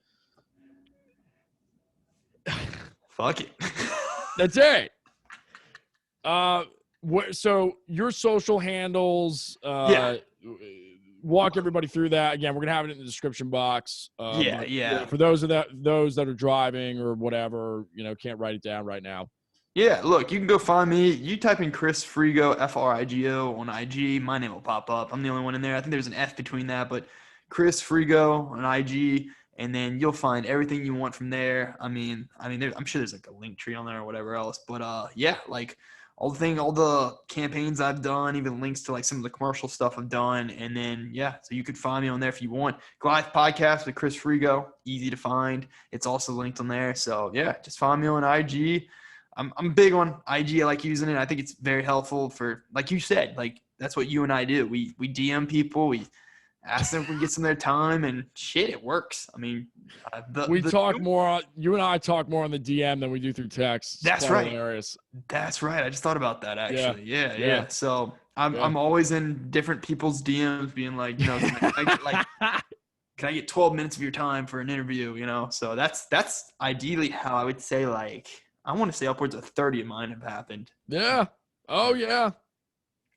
fuck it. That's it. So your social handles, walk everybody through that. Again, we're gonna have it in the description box. For those that are driving or whatever, can't write it down right now. Yeah, look, you can go find me. You type in Chris Frigo, Frigo on IG. My name will pop up. I'm the only one in there. I think there's an F between that, but Chris Frigo on IG, and then you'll find everything you want from there. I mean, I'm sure there's like a link tree on there or whatever else. But like all the campaigns I've done, even links to like some of the commercial stuff I've done, and then so you could find me on there if you want. Goliath Podcast with Chris Frigo, easy to find. It's also linked on there. So just find me on IG. I'm big on IG. I like using it. I think it's very helpful for, like you said, like that's what you and I do. We DM people. We ask them if we get some of their time, and shit, it works. I mean, you and I talk more on the DM than we do through text. That's right. Hilarious. That's right. I just thought about that actually. Yeah. So I'm always in different people's DMs being like, can I get 12 minutes of your time for an interview? So that's ideally how I would say, like, I want to say upwards of 30 of mine have happened. Yeah. Oh yeah.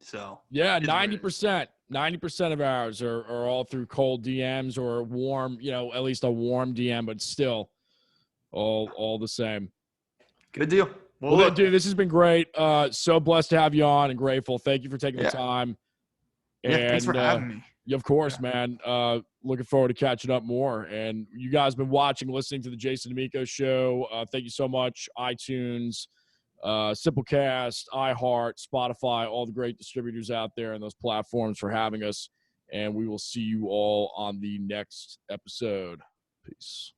So 90%. 90% of ours are all through cold DMs or warm, at least a warm DM, but still all the same. Good deal. Well, dude, this has been great. So blessed to have you on and grateful. Thank you for taking the time. Yeah, thanks for having me. Of course, man. Looking forward to catching up more. And you guys have been watching, listening to the Jason Damico Show. Thank you so much. iTunes, Simplecast, iHeart, Spotify, all the great distributors out there and those platforms for having us. And we will see you all on the next episode. Peace.